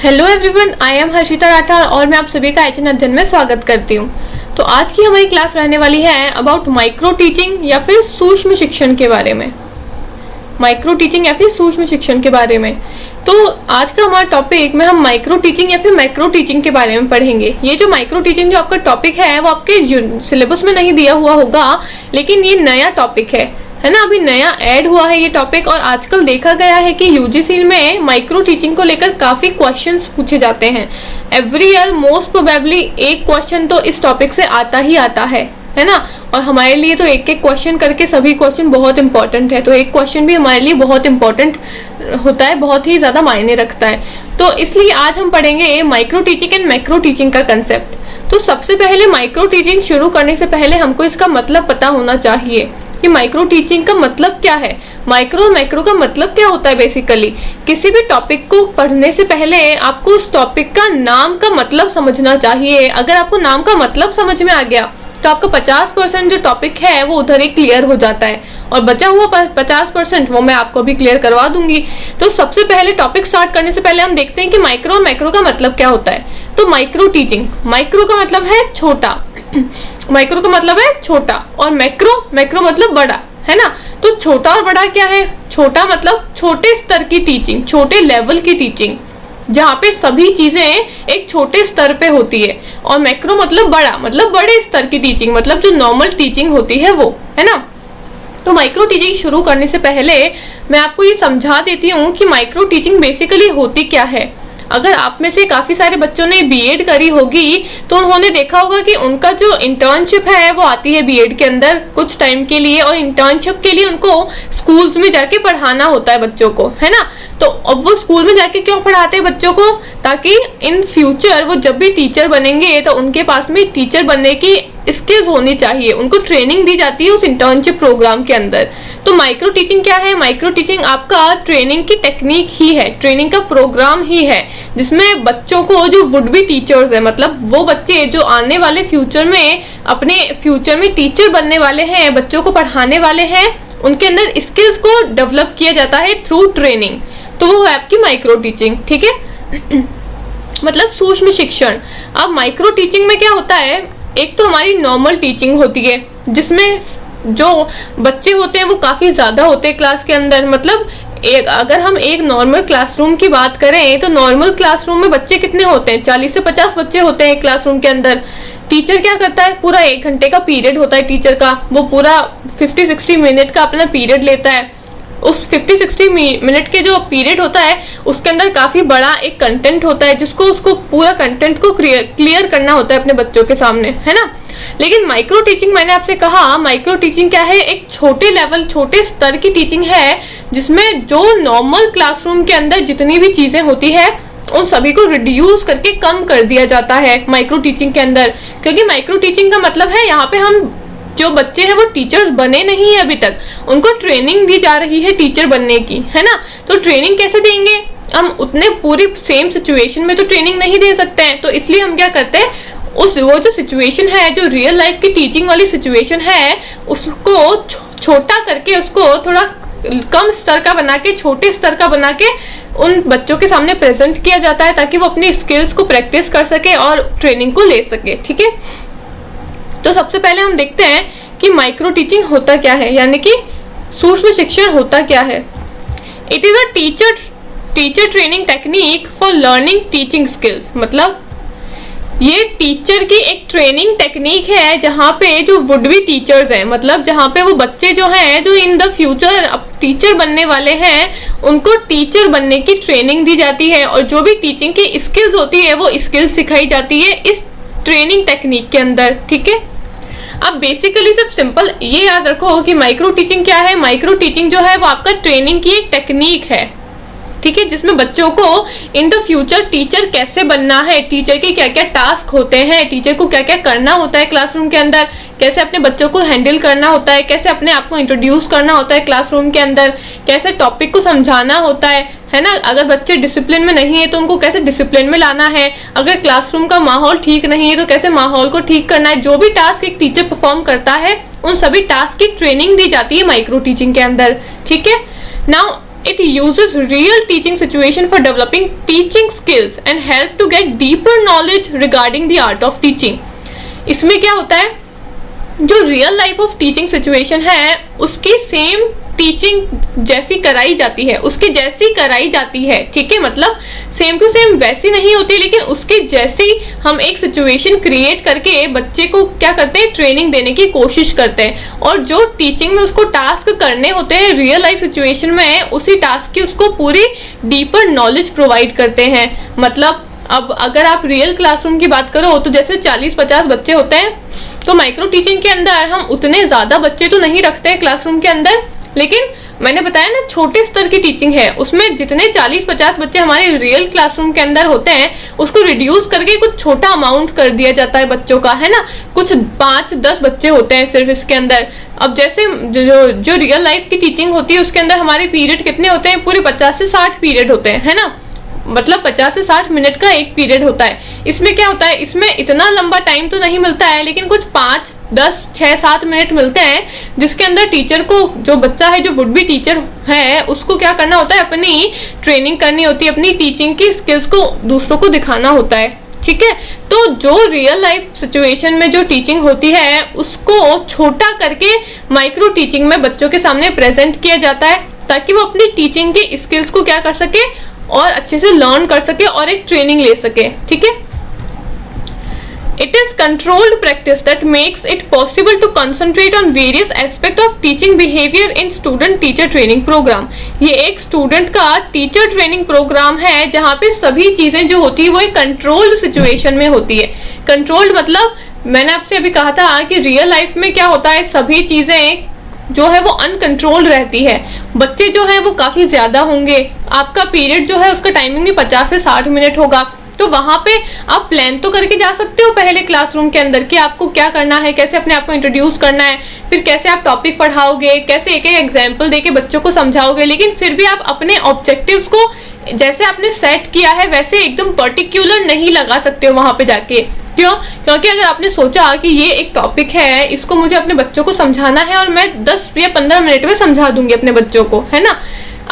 Hello everyone, I am Harshita Rathore और मैं आप सभी का एचएन अध्ययन में स्वागत करती हूँ। तो आज की हमारी क्लास रहने वाली है अबाउट माइक्रो टीचिंग या फिर सूक्ष्म शिक्षण के बारे में। माइक्रो टीचिंग या फिर सूक्ष्म शिक्षण के बारे में। तो आज का हमारा टॉपिक में हम माइक्रो टीचिंग या फिर मैक्रो टीचिंग के बारे में पढ़ेंगे। ये जो माइक्रो टीचिंग जो आपका टॉपिक है वो आपके सिलेबस में नहीं दिया हुआ होगा, लेकिन ये नया टॉपिक है ना, अभी नया ऐड हुआ है ये टॉपिक। और आजकल देखा गया है कि यूजीसी में माइक्रो टीचिंग को लेकर काफी क्वेश्चंस पूछे जाते हैं। एवरी ईयर मोस्ट प्रोबेबली एक क्वेश्चन तो इस टॉपिक से आता ही आता है ना। और हमारे लिए तो एक एक क्वेश्चन करके सभी क्वेश्चन बहुत इंपॉर्टेंट है, तो एक क्वेश्चन भी हमारे लिए बहुत इंपॉर्टेंट होता है, बहुत ही ज्यादा मायने रखता है। तो इसलिए आज हम पढ़ेंगे micro teaching and macro teaching का कंसेप्ट। तो सबसे पहले माइक्रो टीचिंग शुरू करने से पहले हमको इसका मतलब पता होना चाहिए कि माइक्रो टीचिंग का मतलब क्या है। माइक्रो मैक्रो का मतलब क्या होता है। बेसिकली किसी भी टॉपिक को पढ़ने से पहले आपको उस टॉपिक का नाम का मतलब समझना चाहिए। अगर आपको नाम का मतलब समझ में आ गया तो आपका 50% जो टॉपिक है वो उधर ही क्लियर हो जाता है, और बचा हुआ 50% वो मैं आपको भी क्लियर करवा दूंगी। तो सबसे पहले टॉपिक स्टार्ट करने से पहले हम देखते हैं कि माइक्रो और मैक्रो का मतलब क्या होता है। तो माइक्रो टीचिंग, माइक्रो का मतलब है छोटा माइक्रो का मतलब है छोटा, और मैक्रो मतलब बड़ा, है ना। तो छोटा और बड़ा क्या है। छोटा मतलब छोटे स्तर की टीचिंग, छोटे लेवल की टीचिंग, जहाँ पे सभी चीजें एक छोटे स्तर पे होती है। और मैक्रो मतलब बड़ा, मतलब बड़े स्तर की टीचिंग, मतलब जो नॉर्मल टीचिंग होती है वो, है ना। तो माइक्रो टीचिंग शुरू करने से पहले मैं आपको ये समझा देती हूँ कि माइक्रो टीचिंग बेसिकली होती क्या है। अगर आप में से काफी सारे बच्चों ने बीएड करी होगी तो उन्होंने देखा होगा कि उनका जो इंटर्नशिप है वो आती है बीएड के अंदर कुछ टाइम के लिए, और इंटर्नशिप के लिए उनको स्कूल्स में जाके पढ़ाना होता है बच्चों को, है ना। तो अब वो स्कूल में जाके क्यों पढ़ाते हैं बच्चों को, ताकि इन फ्यूचर वो जब भी टीचर बनेंगे तो उनके पास में टीचर बनने की स्किल्स होनी चाहिए। उनको ट्रेनिंग दी जाती है उस इंटर्नशिप प्रोग्राम के अंदर। तो माइक्रो टीचिंग क्या है। माइक्रो टीचिंग आपका ट्रेनिंग की टेक्निक ही है, ट्रेनिंग का प्रोग्राम ही है, जिसमें बच्चों को जो वुड बी टीचर्स है, मतलब वो बच्चे जो आने वाले फ्यूचर में अपने फ्यूचर में टीचर बनने वाले हैं, बच्चों को पढ़ाने वाले हैं, उनके अंदर स्किल्स को डेवलप किया जाता है थ्रू ट्रेनिंग। तो वो है आपकी माइक्रो टीचिंग, ठीक है मतलब सूक्ष्म शिक्षण। अब माइक्रो टीचिंग में क्या होता है, एक तो हमारी नॉर्मल टीचिंग होती है जिसमें जो बच्चे होते हैं वो काफी ज्यादा होते हैं क्लास के अंदर। मतलब अगर हम एक नॉर्मल क्लासरूम की बात करें तो नॉर्मल क्लासरूम में बच्चे कितने होते हैं, 40 से 50 बच्चे होते हैं क्लासरूम के अंदर। टीचर क्या करता है, पूरा 1 घंटे का पीरियड होता है टीचर का, वो पूरा 50-60 मिनट का अपना पीरियड लेता है। उस 50-60 मिनट के जो पीरियड होता है उसके अंदर काफी बड़ा एक कंटेंट होता है, जिसको उसको पूरा कंटेंट को क्लियर करना होता है अपने बच्चों के सामने, है ना। लेकिन माइक्रो टीचिंग, मैंने आपसे कहा माइक्रो टीचिंग क्या है, एक छोटे लेवल, छोटे स्तर की टीचिंग है, जिसमें जो नॉर्मल क्लासरूम के अंदर जितनी भी चीजें होती है उन सभी को रिड्यूस करके कम कर दिया जाता है माइक्रो टीचिंग के अंदर। क्योंकि माइक्रो टीचिंग का मतलब है यहाँ पे हम जो बच्चे हैं वो टीचर्स बने नहीं है अभी तक, उनको ट्रेनिंग दी जा रही है टीचर बनने की, है ना। तो ट्रेनिंग कैसे देंगे, हम उतने पूरी सेम सिचुएशन में तो ट्रेनिंग नहीं दे सकते हैं। तो इसलिए हम क्या करते हैं, वो जो सिचुएशन है, जो रियल लाइफ की टीचिंग वाली सिचुएशन है, उसको छोटा करके, उसको थोड़ा कम स्तर का बना के, छोटे स्तर का बना के उन बच्चों के सामने प्रेजेंट किया जाता है, ताकि वो अपनी स्किल्स को प्रैक्टिस कर सके और ट्रेनिंग को ले सके, ठीक है। तो सबसे पहले हम देखते हैं कि माइक्रो टीचिंग होता क्या है, यानी कि सूक्ष्म शिक्षण होता क्या है। It is a teacher training technique for learning teaching skills. मतलब ये टीचर की एक ट्रेनिंग टेक्निक है जहाँ पे जो वुड बी टीचर्स हैं, मतलब जहाँ पे वो बच्चे जो हैं जो इन द फ्यूचर अब टीचर बनने वाले हैं, उनको टीचर बनने की ट्रेनिंग दी जाती है, और जो भी टीचिंग की स्किल्स होती है वो स्किल्स सिखाई जाती है इस ट्रेनिंग टेक्निक के अंदर, ठीक है। अब बेसिकली सब सिंपल ये याद रखो कि माइक्रो टीचिंग क्या है। माइक्रो टीचिंग जो है वो आपका ट्रेनिंग की एक टेक्निक है, ठीक है, जिसमें बच्चों को इन द फ्यूचर टीचर कैसे बनना है, टीचर के क्या क्या टास्क होते हैं, टीचर को क्या क्या करना होता है क्लासरूम के अंदर, कैसे अपने बच्चों को हैंडल करना होता है, कैसे अपने आप को इंट्रोड्यूस करना होता है क्लासरूम के अंदर, कैसे टॉपिक को समझाना होता है ना। अगर बच्चे डिसिप्लिन में नहीं है तो उनको कैसे डिसिप्लिन में लाना है, अगर क्लासरूम का माहौल ठीक नहीं है तो कैसे माहौल को ठीक करना है। जो भी टास्क एक टीचर परफॉर्म करता है उन सभी टास्क की ट्रेनिंग दी जाती है माइक्रो टीचिंग के अंदर, ठीक है। Now It uses real teaching situation for developing teaching skills and help to get deeper knowledge regarding the art of teaching. इसमें क्या होता है, जो real life of teaching situation है उसकी सेम टीचिंग जैसी कराई जाती है, उसके जैसी कराई जाती है, ठीक है। मतलब सेम टू सेम वैसी नहीं होती, लेकिन उसके जैसी हम एक सिचुएशन क्रिएट करके बच्चे को क्या करते हैं, ट्रेनिंग देने की कोशिश करते हैं। और जो टीचिंग में उसको टास्क करने होते हैं रियल लाइफ सिचुएशन में, उसी टास्क की उसको पूरी डीपर नॉलेज प्रोवाइड करते हैं। मतलब अब अगर आप रियल क्लासरूम की बात करो तो जैसे 40-50 बच्चे होते हैं, तो माइक्रो टीचिंग के अंदर हम उतने ज़्यादा बच्चे तो नहीं रखते हैं क्लासरूम के अंदर, लेकिन मैंने बताया ना छोटे स्तर की टीचिंग है, उसमें जितने 40-50 बच्चे हमारे रियल क्लासरूम के अंदर होते हैं उसको रिड्यूस करके कुछ छोटा अमाउंट कर दिया जाता है बच्चों का, है ना। कुछ 5-10 बच्चे होते हैं सिर्फ इसके अंदर। अब जैसे जो रियल लाइफ की टीचिंग होती है उसके अंदर हमारे पीरियड कितने होते हैं, पूरे 50 से 60 पीरियड होते हैं, है ना। मतलब 50 से 60 मिनट का एक पीरियड होता है। इसमें क्या होता है, इसमें इतना लंबा टाइम तो नहीं मिलता है, लेकिन कुछ 5, 10, 6, 7 मिनट मिलते हैं जिसके अंदर टीचर को, जो बच्चा है, जो वुड बी टीचर है, उसको क्या करना होता है, अपनी ट्रेनिंग करनी होती है, अपनी टीचिंग की स्किल्स को दूसरों को दिखाना होता है, ठीक है। तो जो रियल लाइफ सिचुएशन में जो टीचिंग होती है उसको छोटा करके माइक्रो टीचिंग में बच्चों के सामने प्रेजेंट किया जाता है, ताकि वो अपनी टीचिंग की स्किल्स को क्या कर सके और अच्छे से लर्न कर सके और एक ट्रेनिंग ले सके, ठीक है। It is controlled practice that makes it possible to concentrate on various aspects of teaching behavior in student teacher training program. ये एक स्टूडेंट का टीचर ट्रेनिंग प्रोग्राम है जहाँ पे सभी चीजें जो होती है वो एक कंट्रोल्ड सिचुएशन में होती है। कंट्रोल्ड मतलब मैंने आपसे अभी कहा था कि रियल लाइफ में क्या होता है, सभी चीजें जो है वो अनकंट्रोल रहती है। बच्चे जो है वो काफ़ी ज़्यादा होंगे, आपका पीरियड जो है उसका टाइमिंग भी 50 से 60 मिनट होगा, तो वहाँ पे आप प्लान तो करके जा सकते हो पहले क्लासरूम के अंदर कि आपको क्या करना है, कैसे अपने आप को इंट्रोड्यूस करना है, फिर कैसे आप टॉपिक पढ़ाओगे, कैसे एक एक एग्जाम्पल देके बच्चों को समझाओगे। लेकिन फिर भी आप अपने ऑब्जेक्टिव्स को जैसे आपने सेट किया है वैसे एकदम पर्टिकुलर नहीं लगा सकते हो वहाँ पे जाके। क्यों? क्योंकि अगर आपने सोचा कि ये एक टॉपिक है, इसको मुझे अपने बच्चों को समझाना है और मैं 10 या 15 मिनट में समझा दूंगी अपने बच्चों को, है ना।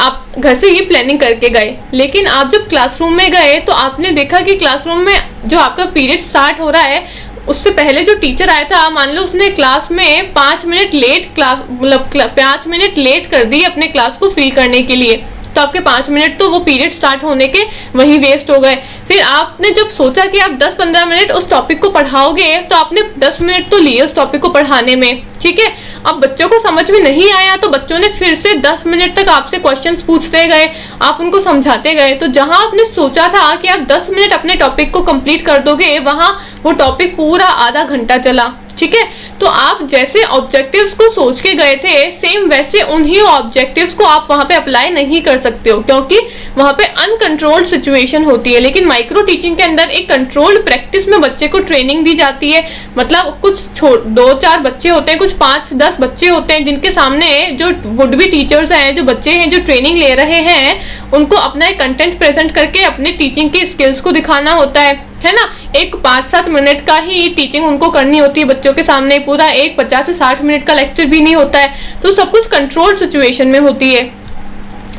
आप घर से ये प्लानिंग करके गए, लेकिन आप जब क्लासरूम में गए तो आपने देखा कि क्लासरूम में जो आपका पीरियड स्टार्ट हो रहा है उससे पहले जो टीचर आया था, मान लो उसने क्लास में 5 मिनट लेट 5 मिनट लेट कर दी अपने क्लास को फ्री करने के लिए, तो आपके 5 मिनट तो वो पीरियड स्टार्ट होने के वहीं वेस्ट हो गए। फिर आपने जब सोचा कि आप 10-15 मिनट उस टॉपिक को पढ़ाओगे तो आपने 10 मिनट तो लिए उस टॉपिक को पढ़ाने में, ठीक है। अब बच्चों को समझ में नहीं आया तो बच्चों ने फिर से 10 मिनट तक आपसे क्वेश्चंस पूछते गए, आप उनको समझाते गए। तो जहां आपने सोचा था कि आप 10 मिनट अपने टॉपिक को कंप्लीट कर दोगे, वहां वो टॉपिक पूरा आधा घंटा चला, ठीक है। तो आप जैसे ऑब्जेक्टिव्स को सोच के गए थे, सेम वैसे उन्हीं ऑब्जेक्टिव्स को आप वहां पे अप्लाई नहीं कर सकते हो, क्योंकि वहां पे अनकंट्रोल्ड सिचुएशन होती है। लेकिन माइक्रो टीचिंग के अंदर एक कंट्रोल्ड प्रैक्टिस में बच्चे को ट्रेनिंग दी जाती है। मतलब कुछ 2-4 बच्चे होते हैं, कुछ 5-10 बच्चे होते हैं जिनके सामने जो वुड बी टीचर्स हैं, जो बच्चे हैं जो ट्रेनिंग ले रहे हैं, उनको अपना एक कंटेंट प्रेजेंट करके अपने टीचिंग की स्किल्स को दिखाना होता है ना। एक 5-7 मिनट का ही टीचिंग उनको करनी होती है बच्चों के सामने, पूरा एक 50 से 60 मिनट का लेक्चर भी नहीं होता है। तो सब कुछ कंट्रोल्ड सिचुएशन में होती है।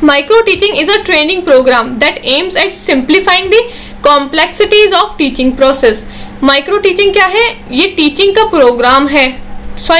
Micro teaching is a training programme that aims at simplifying the complexities of teaching process. Micro teaching क्या है? ये टीचिंग का प्रोग्राम है,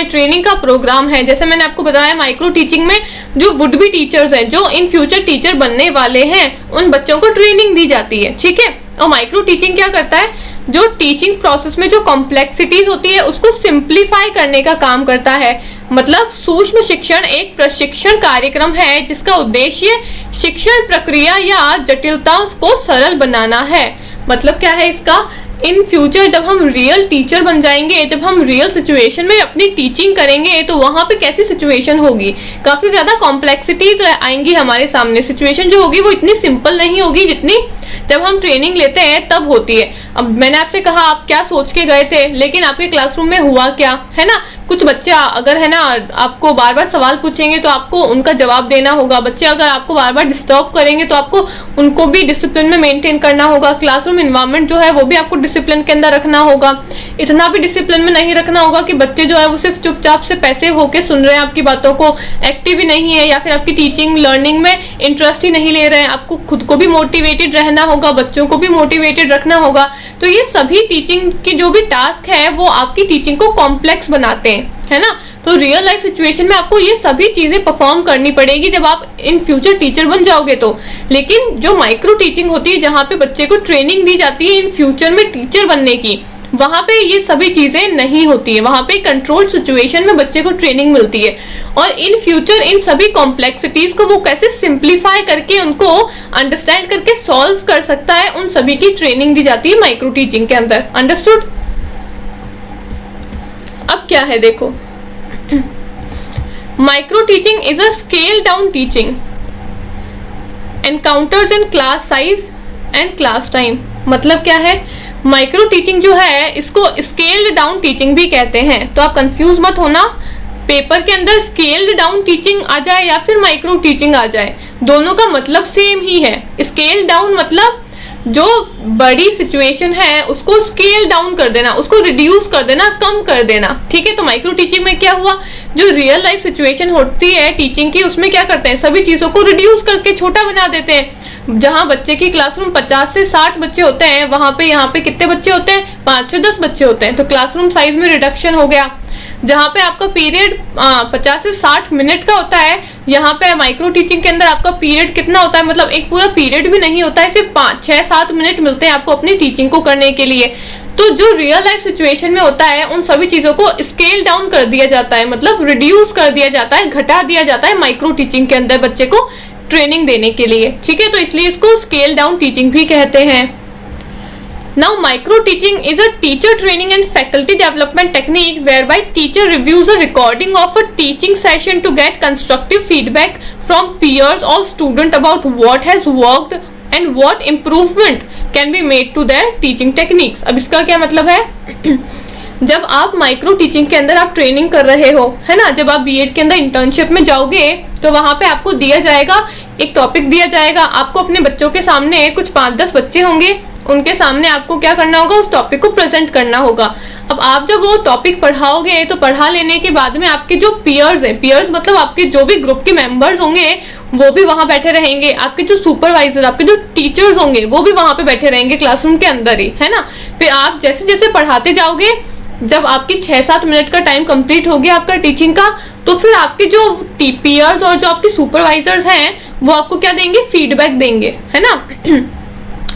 ट्रेनिंग का प्रोग्राम है। जैसे मैंने आपको बताया, माइक्रो टीचिंग में जो वुड बी टीचर्स हैं, जो इन फ्यूचर टीचर बनने वाले हैं, उन बच्चों को ट्रेनिंग दी जाती है, ठीक है। और माइक्रो टीचिंग क्या करता है, जो टीचिंग प्रोसेस में जो कॉम्प्लेक्सिटीज होती है उसको सिंप्लीफाई करने का काम करता है। मतलब सूक्ष्म शिक्षण एक प्रशिक्षण कार्यक्रम है जिसका उद्देश्य शिक्षण प्रक्रिया या जटिलताओं को सरल बनाना है। मतलब क्या है इसका, इन फ्यूचर जब हम रियल टीचर बन जाएंगे, जब हम रियल सिचुएशन में अपनी टीचिंग करेंगे, तो वहाँ पे कैसी सिचुएशन होगी, काफ़ी ज़्यादा कॉम्प्लेक्सिटीज आएंगी हमारे सामने। सिचुएशन जो होगी वो इतनी सिंपल नहीं होगी जितनी जब हम ट्रेनिंग लेते हैं तब होती है। अब मैंने आपसे कहा आप क्या सोच के गए थे, लेकिन आपके क्लासरूम में हुआ क्या, है ना। कुछ बच्चे अगर है ना आपको बार बार सवाल पूछेंगे तो आपको उनका जवाब देना होगा। बच्चे अगर आपको बार बार डिस्टर्ब करेंगे तो आपको उनको भी डिसिप्लिन में मेंटेन करना होगा। क्लासरूम एनवायरनमेंट जो है वो भी आपको डिसिप्लिन के अंदर रखना होगा। इतना भी डिसिप्लिन में नहीं रखना होगा कि बच्चे जो है वो सिर्फ चुपचाप से पैसिव होके सुन रहे हैं आपकी बातों को, एक्टिव ही नहीं है, या फिर आपकी टीचिंग लर्निंग में इंटरेस्ट ही नहीं ले रहे हैं। आपको खुद को भी मोटिवेटेड रहना होगा, बच्चों को भी मोटिवेटेड रखना होगा। तो ये सभी टीचिंग के जो भी टास्क है वो आपकी टीचिंग को कॉम्प्लेक्स बनाते हैं, है ना। तो रियल लाइफ सिचुएशन में आपको ये सभी चीजें परफॉर्म करनी पड़ेगी जब आप इन फ्यूचर टीचर बन जाओगे तो। लेकिन जो माइक्रो टीचिंग होती है, जहाँ पे बच्चे को ट्रेनिंग दी जाती है इन फ्यूचर में टीचर बनने की, वहां पे ये सभी चीजें नहीं होती है। वहां पे कंट्रोल्ड सिचुएशन में बच्चे को ट्रेनिंग मिलती है, और इन फ्यूचर इन सभी कॉम्प्लेक्सिटीज को वो कैसे सिंप्लीफाई करके उनको अंडरस्टैंड करके सॉल्व कर सकता है, उन सभी की ट्रेनिंग दी जाती है माइक्रो टीचिंग के अंदर। अंडरस्टूड। अब क्या है देखो, micro teaching is a scale down teaching encounters in class size and class time. मतलब क्या है, माइक्रो टीचिंग जो है इसको स्केल्ड डाउन टीचिंग भी कहते हैं। तो आप कंफ्यूज मत होना, पेपर के अंदर स्केल्ड डाउन टीचिंग आ जाए या फिर माइक्रो टीचिंग आ जाए, दोनों का मतलब सेम ही है। स्केल डाउन मतलब जो बड़ी सिचुएशन है उसको स्केल डाउन कर देना, उसको रिड्यूस कर देना, कम कर देना, ठीक है। तो माइक्रो टीचिंग में क्या हुआ, जो रियल लाइफ सिचुएशन होती है टीचिंग की, उसमें क्या करते हैं, सभी चीजों को रिड्यूस करके छोटा बना देते हैं। जहां बच्चे की क्लासरूम 50 से 60 बच्चे होते हैं, वहां पे यहाँ पे कितने बच्चे होते हैं, 5 से 10 बच्चे होते हैं। तो क्लासरूम साइज में रिडक्शन हो गया। जहाँ पे आपका पीरियड 50 से 60 मिनट का होता है, यहाँ पे माइक्रो टीचिंग के अंदर आपका पीरियड कितना होता है, मतलब एक पूरा पीरियड भी नहीं होता है, सिर्फ 5, 6, 7 मिनट मिलते हैं आपको अपनी टीचिंग को करने के लिए। तो जो रियल लाइफ सिचुएशन में होता है उन सभी चीजों को स्केल डाउन कर दिया जाता है, मतलब रिड्यूस कर दिया जाता है, घटा दिया जाता है माइक्रो टीचिंग के अंदर बच्चे को ट्रेनिंग देने के लिए, ठीक है। तो इसलिए इसको स्केल डाउन टीचिंग भी कहते हैं। Now, micro teaching is a teacher training and faculty development technique whereby teacher reviews a recording of a teaching session to get constructive feedback from peers or student about what has worked and what improvement can be made to their teaching techniques. अब इसका क्या मतलब है जब आप micro teaching के अंदर आप ट्रेनिंग कर रहे हो, है ना, जब आप बीएड के अंदर इंटर्नशिप में जाओगे तो वहां पे आपको दिया जाएगा, एक टॉपिक दिया जाएगा, आपको अपने बच्चों के सामने कुछ 5-10 बच्चे होंगे, उनके सामने आपको क्या करना होगा, उस टॉपिक को प्रेजेंट करना होगा। अब आप जब वो टॉपिक पढ़ाओगे तो पढ़ा लेने के बाद में आपके जो पियर्स हैं, पियर्स मतलब आपके जो भी ग्रुप के मेंबर्स होंगे वो भी वहां बैठे रहेंगे, आपके जो सुपरवाइजर, आपके जो टीचर्स होंगे वो भी वहां पे बैठे रहेंगे क्लासरूम के अंदर ही, है ना। फिर आप जैसे जैसे पढ़ाते जाओगे, जब आपकी 6-7 मिनट का टाइम कंप्लीट हो गया आपका टीचिंग का, तो फिर आपके जो पियर्स और जो आपके सुपरवाइजर्स हैं वो आपको क्या देंगे, फीडबैक देंगे, है ना।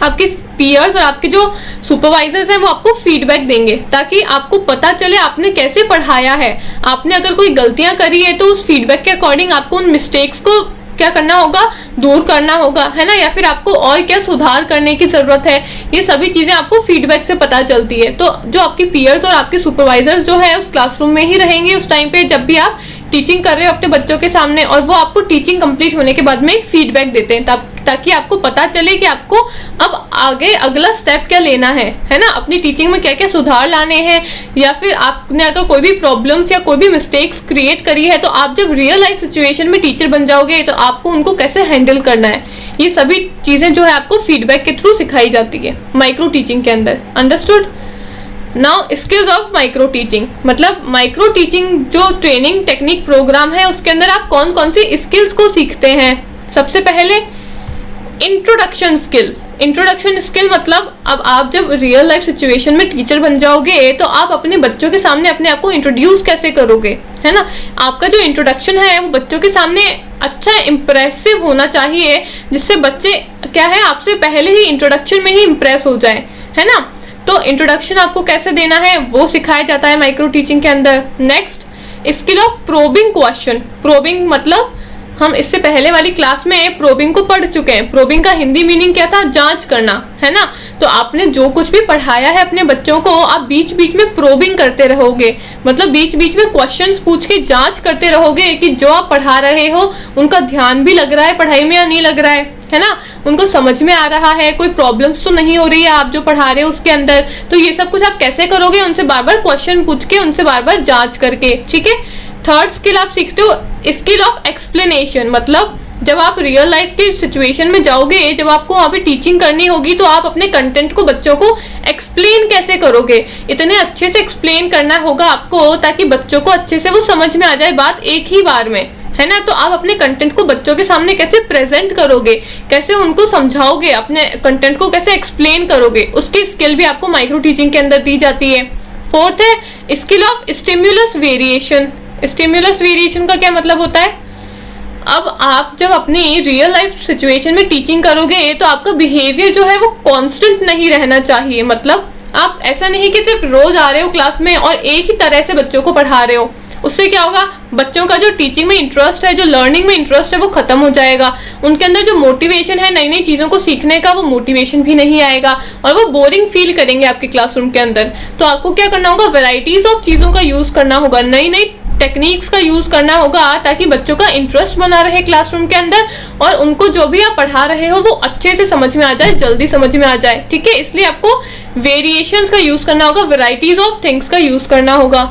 आपके पियर्स और आपके जो सुपरवाइजर्स हैं वो आपको फीडबैक देंगे ताकि आपको पता चले आपने कैसे पढ़ाया है। आपने अगर कोई गलतियां करी है तो उस फीडबैक के अकॉर्डिंग आपको उन मिस्टेक्स को क्या करना होगा, दूर करना होगा, है ना, या फिर आपको और क्या सुधार करने की जरूरत है। ये सभी चीजें आपको फीडबैक से पता चलती है। तो जो आपके पियर्स और आपके सुपरवाइजर्स जो है उस क्लासरूम में ही रहेंगे उस टाइम पे जब भी आप टीचिंग कर रहे हो अपने बच्चों के सामने, और वो आपको टीचिंग कंप्लीट होने के बाद में एक फीडबैक देते हैं ताकि आपको पता चले कि आपको अब आगे अगला स्टेप क्या लेना है ना, अपनी टीचिंग में क्या क्या सुधार लाने हैं, या फिर आपने अगर कोई भी प्रॉब्लम्स या कोई भी मिस्टेक्स क्रिएट करी है तो आप जब रियल लाइफ सिचुएशन में टीचर बन जाओगे तो आपको उनको कैसे हैंडल करना है, ये सभी चीजें जो है आपको फीडबैक के थ्रू सिखाई जाती है माइक्रो टीचिंग के अंदर। Understood. Now skills of micro teaching, मतलब माइक्रो टीचिंग जो ट्रेनिंग टेक्निक प्रोग्राम है उसके अंदर आप कौन कौन सी स्किल्स को सीखते हैं। सबसे पहले इंट्रोडक्शन स्किल। इंट्रोडक्शन स्किल मतलब अब आप जब रियल लाइफ सिचुएशन में टीचर बन जाओगे तो आप अपने बच्चों के सामने अपने आप को इंट्रोड्यूस कैसे करोगे, है ना। आपका जो इंट्रोडक्शन है वो बच्चों के सामने अच्छा इम्प्रेसिव होना चाहिए, जिससे बच्चे क्या है आपसे पहले ही इंट्रोडक्शन में ही इम्प्रेस हो जाए, है ना। तो इंट्रोडक्शन आपको कैसे देना है वो सिखाया जाता है माइक्रो टीचिंग के अंदर। Next, skill of probing question. Probing मतलब हम इससे पहले वाली क्लास में प्रोबिंग को पढ़ चुके हैं। प्रोबिंग का हिंदी मीनिंग क्या था, जांच करना, है ना। तो आपने जो कुछ भी पढ़ाया है अपने बच्चों को आप बीच बीच में प्रोबिंग करते रहोगे, मतलब बीच बीच में क्वेश्चंस पूछ के जांच करते रहोगे कि जो आप पढ़ा रहे हो उनका ध्यान भी लग रहा है पढ़ाई में या नहीं लग रहा है ना, उनको समझ में आ रहा है, कोई प्रॉब्लम्स तो नहीं हो रही है आप जो पढ़ा रहे हो उसके अंदर। तो ये सब कुछ आप कैसे करोगे, उनसे बार बार क्वेश्चन पूछ के, उनसे बार बार जांच करके, ठीक है। थर्ड स्किल आप सीखते हो स्किल ऑफ एक्सप्लेनेशन, मतलब जब आप रियल लाइफ के सिचुएशन में जाओगे, जब आपको वहाँ पे टीचिंग करनी होगी, तो आप अपने कंटेंट को बच्चों को एक्सप्लेन कैसे करोगे, इतने अच्छे से एक्सप्लेन करना होगा आपको ताकि बच्चों को अच्छे से वो समझ में आ जाए बात एक ही बार में, है ना। तो आप अपने कंटेंट को बच्चों के सामने कैसे प्रेजेंट करोगे, कैसे उनको समझाओगे, अपने कंटेंट को कैसे एक्सप्लेन करोगे, उसकी स्किल भी आपको माइक्रो टीचिंग के अंदर दी जाती है। फोर्थ है skill of stimulus variation. Stimulus variation का क्या मतलब होता है, अब आप जब अपनी रियल लाइफ सिचुएशन में टीचिंग करोगे तो आपका बिहेवियर जो है वो कांस्टेंट नहीं रहना चाहिए। मतलब आप ऐसा नहीं कि सिर्फ रोज आ रहे हो क्लास में और एक ही तरह से बच्चों को पढ़ा रहे हो, उससे क्या होगा, बच्चों का जो टीचिंग में इंटरेस्ट है, जो लर्निंग में इंटरेस्ट है, वो खत्म हो जाएगा। उनके अंदर जो मोटिवेशन है नई नई चीज़ों को सीखने का, वो मोटिवेशन भी नहीं आएगा और वो बोरिंग फील करेंगे आपके क्लासरूम के अंदर। तो आपको क्या करना होगा, वैरायटीज ऑफ चीज़ों का यूज़ करना होगा, नई नई टेक्निक्स का यूज करना होगा ताकि बच्चों का इंटरेस्ट बना रहे क्लासरूम के अंदर और उनको जो भी आप पढ़ा रहे हो वो अच्छे से समझ में आ जाए, जल्दी समझ में आ जाए, ठीक है। इसलिए आपको वेरिएशंस का यूज करना होगा, वैरायटीज ऑफ थिंग्स का यूज करना होगा।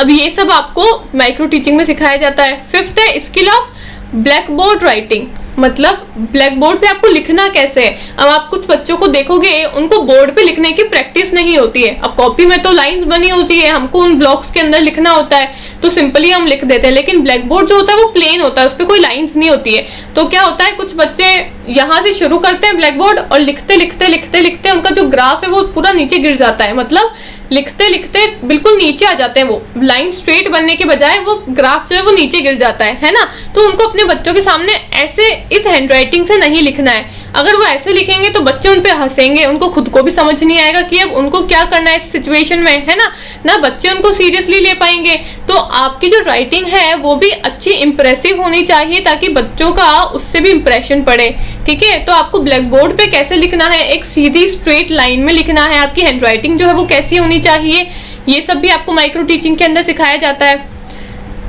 अब ये सब आपको माइक्रो टीचिंग में सिखाया जाता है। फिफ्थ है skill of black board writing, मतलब ब्लैक बोर्ड पे आपको लिखना कैसे है। अब आप कुछ बच्चों को देखोगे, उनको बोर्ड पे लिखने की प्रैक्टिस नहीं होती है। अब कॉपी में तो लाइंस बनी होती है, हमको उन ब्लॉक्स के अंदर लिखना होता है, तो सिंपली हम लिख देते हैं। लेकिन ब्लैक बोर्ड जो होता है वो प्लेन होता है, उस पर कोई लाइंस नहीं होती है। तो क्या होता है, कुछ बच्चे यहाँ से शुरू करते हैं ब्लैक बोर्ड और लिखते लिखते लिखते लिखते उनका जो ग्राफ है वो पूरा नीचे गिर जाता है। मतलब लिखते लिखते बिल्कुल नीचे आ जाते हैं, वो लाइन स्ट्रेट बनने के बजाय वो ग्राफ जो है वो नीचे गिर जाता है ना। तो उनको अपने बच्चों के सामने ऐसे इस हैंडराइटिंग से नहीं लिखना है। अगर वो ऐसे लिखेंगे तो बच्चे उन पे हंसेंगे, उनको खुद को भी समझ नहीं आएगा कि अब उनको क्या करना है इस सिचुएशन में, है ना बच्चे उनको सीरियसली ले पाएंगे। तो आपकी जो राइटिंग है वो भी अच्छी इंप्रेसिव होनी चाहिए ताकि बच्चों का उससे भी इंप्रेशन पड़े, ठीक है। तो आपको ब्लैक बोर्ड पे कैसे लिखना है, एक सीधी स्ट्रेट लाइन में लिखना है, आपकी हैंडराइटिंग जो है वो कैसी होनी चाहिए, ये सब भी आपको माइक्रो टीचिंग के अंदर सिखाया जाता है।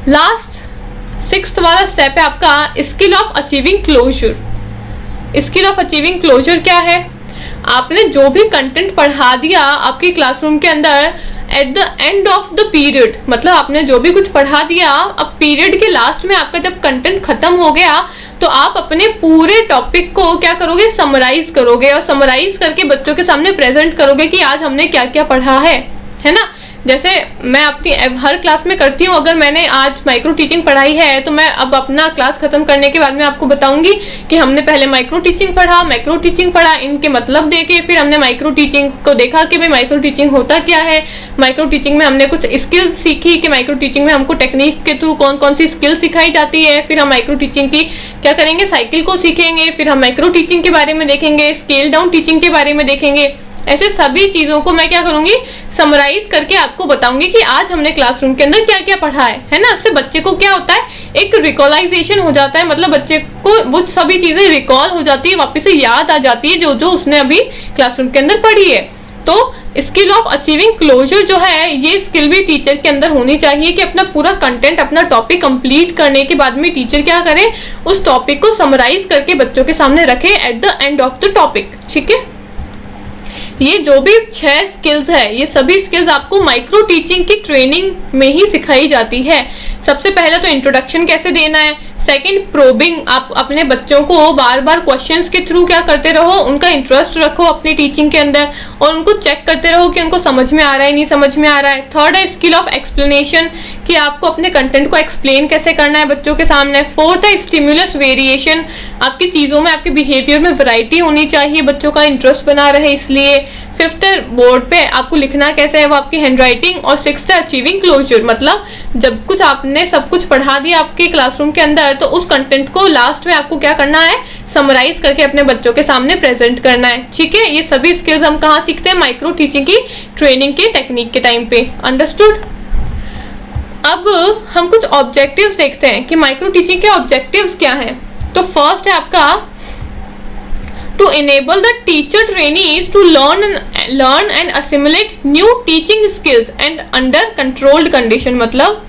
लास्ट सिक्स्थ वाला स्टेप है आपका skill of achieving closure. Skill of achieving closure क्या है, आपने जो भी कंटेंट पढ़ा दिया आपकी क्लासरूम के अंदर at the end of the period, मतलब आपने जो भी कुछ पढ़ा दिया, अब पीरियड के लास्ट में आपका जब कंटेंट खत्म हो गया तो आप अपने पूरे टॉपिक को क्या करोगे, समराइज करोगे और समराइज करके बच्चों के सामने प्रेजेंट करोगे कि आज हमने क्या क्या पढ़ा है ना। जैसे मैं अपनी हर क्लास में करती हूँ, अगर मैंने आज माइक्रो टीचिंग पढ़ाई है तो मैं अब अपना क्लास खत्म करने के बाद में आपको बताऊंगी कि हमने पहले माइक्रो टीचिंग पढ़ा, मैक्रो टीचिंग पढ़ा, इनके मतलब देके फिर हमने माइक्रो टीचिंग को देखा कि भाई माइक्रो टीचिंग होता क्या है। माइक्रो टीचिंग में हमने कुछ स्किल्स सीखी कि माइक्रो टीचिंग में हमको टेक्निक के थ्रू कौन कौन सी स्किल सिखाई जाती है। फिर हम माइक्रो टीचिंग की क्या करेंगे, साइकिल को सीखेंगे। फिर हम माइक्रो टीचिंग के बारे में देखेंगे, स्केल डाउन टीचिंग के बारे में देखेंगे। ऐसे सभी चीजों को मैं क्या करूंगी, समराइज करके आपको बताऊंगी कि आज हमने क्लासरूम के अंदर क्या क्या पढ़ा है ना। उससे बच्चे को क्या होता है, एक रिकॉलाइजेशन हो जाता है, मतलब बच्चे को वो सभी चीजें रिकॉल हो जाती है, वापस से याद आ जाती है जो जो उसने अभी क्लासरूम के अंदर पढ़ी है। तो स्किल ऑफ अचीविंग क्लोजर जो है, ये स्किल भी टीचर के अंदर होनी चाहिए कि अपना पूरा कंटेंट, अपना टॉपिक कंप्लीट करने के बाद में टीचर क्या करे, उस टॉपिक को समराइज करके बच्चों के सामने रखे at the end of the topic, ठीक है। ये जो भी 6 स्किल्स है, ये सभी स्किल्स आपको माइक्रो टीचिंग की ट्रेनिंग में ही सिखाई जाती है। सबसे पहले तो इंट्रोडक्शन कैसे देना है, सेकंड प्रोबिंग, आप अपने बच्चों को बार बार क्वेश्चंस के थ्रू क्या करते रहो, उनका इंटरेस्ट रखो अपनी टीचिंग के अंदर और उनको चेक करते रहो कि उनको समझ में आ रहा है नहीं समझ में आ रहा है। थर्ड है स्किल ऑफ एक्सप्लेनेशन, कि आपको अपने कंटेंट को एक्सप्लेन कैसे करना है बच्चों के सामने। फोर्थ है स्टिम्युलस वेरिएशन, आपकी चीज़ों में, आपके बिहेवियर में वैरायटी होनी चाहिए, बच्चों का इंटरेस्ट बना रहे इसलिए। फिफ्थ है बोर्ड पे आपको लिखना कैसे है, वो आपकी हैंडराइटिंग। और सिक्स्थ है अचीविंग क्लोजर, मतलब जब कुछ आपने सब कुछ पढ़ा दिया आपके क्लासरूम के अंदर तो उस कंटेंट को लास्ट में आपको क्या करना है, समराइज करके अपने बच्चों के सामने प्रेजेंट करना है, ठीक है। ये सभी स्किल्स हम कहाँ सीखते हैं, माइक्रो टीचिंग की ट्रेनिंग के टेक्निक के टाइम पे। अंडरस्टूड। अब हम कुछ ऑब्जेक्टिव्स देखते हैं कि माइक्रो टीचिंग के ऑब्जेक्टिव्स क्या हैं। तो फर्स्ट है आपका to enable the teacher trainees to learn and assimilate new teaching skills and under controlled condition, मतलब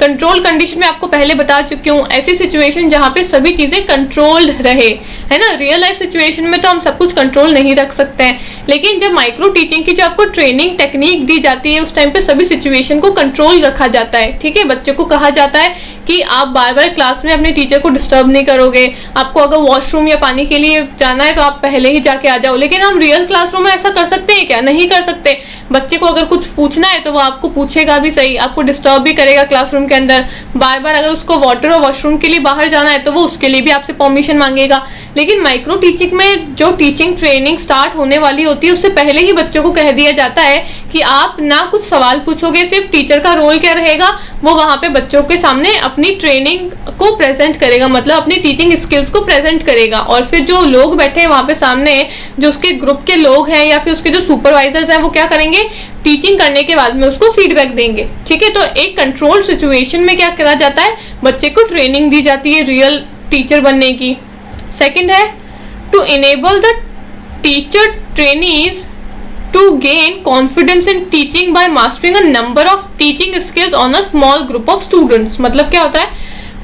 कंट्रोल कंडीशन में आपको पहले बता चुकी हूँ, ऐसी सिचुएशन जहाँ पे सभी चीजें कंट्रोल्ड रहे, है ना। रियल लाइफ सिचुएशन में तो हम सब कुछ कंट्रोल नहीं रख सकते हैं, लेकिन जब माइक्रो टीचिंग की जो आपको ट्रेनिंग टेक्निक दी जाती है उस टाइम पे सभी सिचुएशन को कंट्रोल रखा जाता है, ठीक है। बच्चों को कहा जाता है कि आप बार बार क्लास में अपने टीचर को डिस्टर्ब नहीं करोगे, आपको अगर वॉशरूम या पानी के लिए जाना है तो आप पहले ही जाके आ जाओ। लेकिन हम रियल क्लासरूम में ऐसा कर सकते हैं क्या? नहीं कर सकते। बच्चे को अगर कुछ पूछना है तो वो आपको पूछेगा भी सही, आपको डिस्टर्ब भी करेगा क्लासरूम के अंदर बार बार। अगर उसको वाटर और वॉशरूम के लिए बाहर जाना है तो वो उसके लिए भी आपसे परमिशन मांगेगा। लेकिन माइक्रो टीचिंग में जो टीचिंग ट्रेनिंग स्टार्ट होने वाली होती है उससे पहले ही बच्चों को कह दिया जाता है कि आप ना कुछ सवाल पूछोगे, सिर्फ टीचर का रोल क्या रहेगा, वो वहां पे बच्चों के सामने अपनी ट्रेनिंग को प्रेजेंट करेगा, मतलब अपनी टीचिंग स्किल्स को प्रेजेंट करेगा। और फिर जो लोग बैठे हैं वहां पे सामने, जो उसके ग्रुप के लोग हैं या फिर उसके जो सुपरवाइजर्स हैं, वो क्या करेंगे, टीचिंग करने के बाद में उसको फीडबैक देंगे, ठीक है। तो एक कंट्रोल सिचुएशन में क्या करा जाता है, बच्चे को ट्रेनिंग दी जाती है रियल टीचर बनने की। सेकंड है to enable the teacher trainees to gain confidence in teaching by mastering a number of teaching skills on a small group of students. मतलब क्या होता है,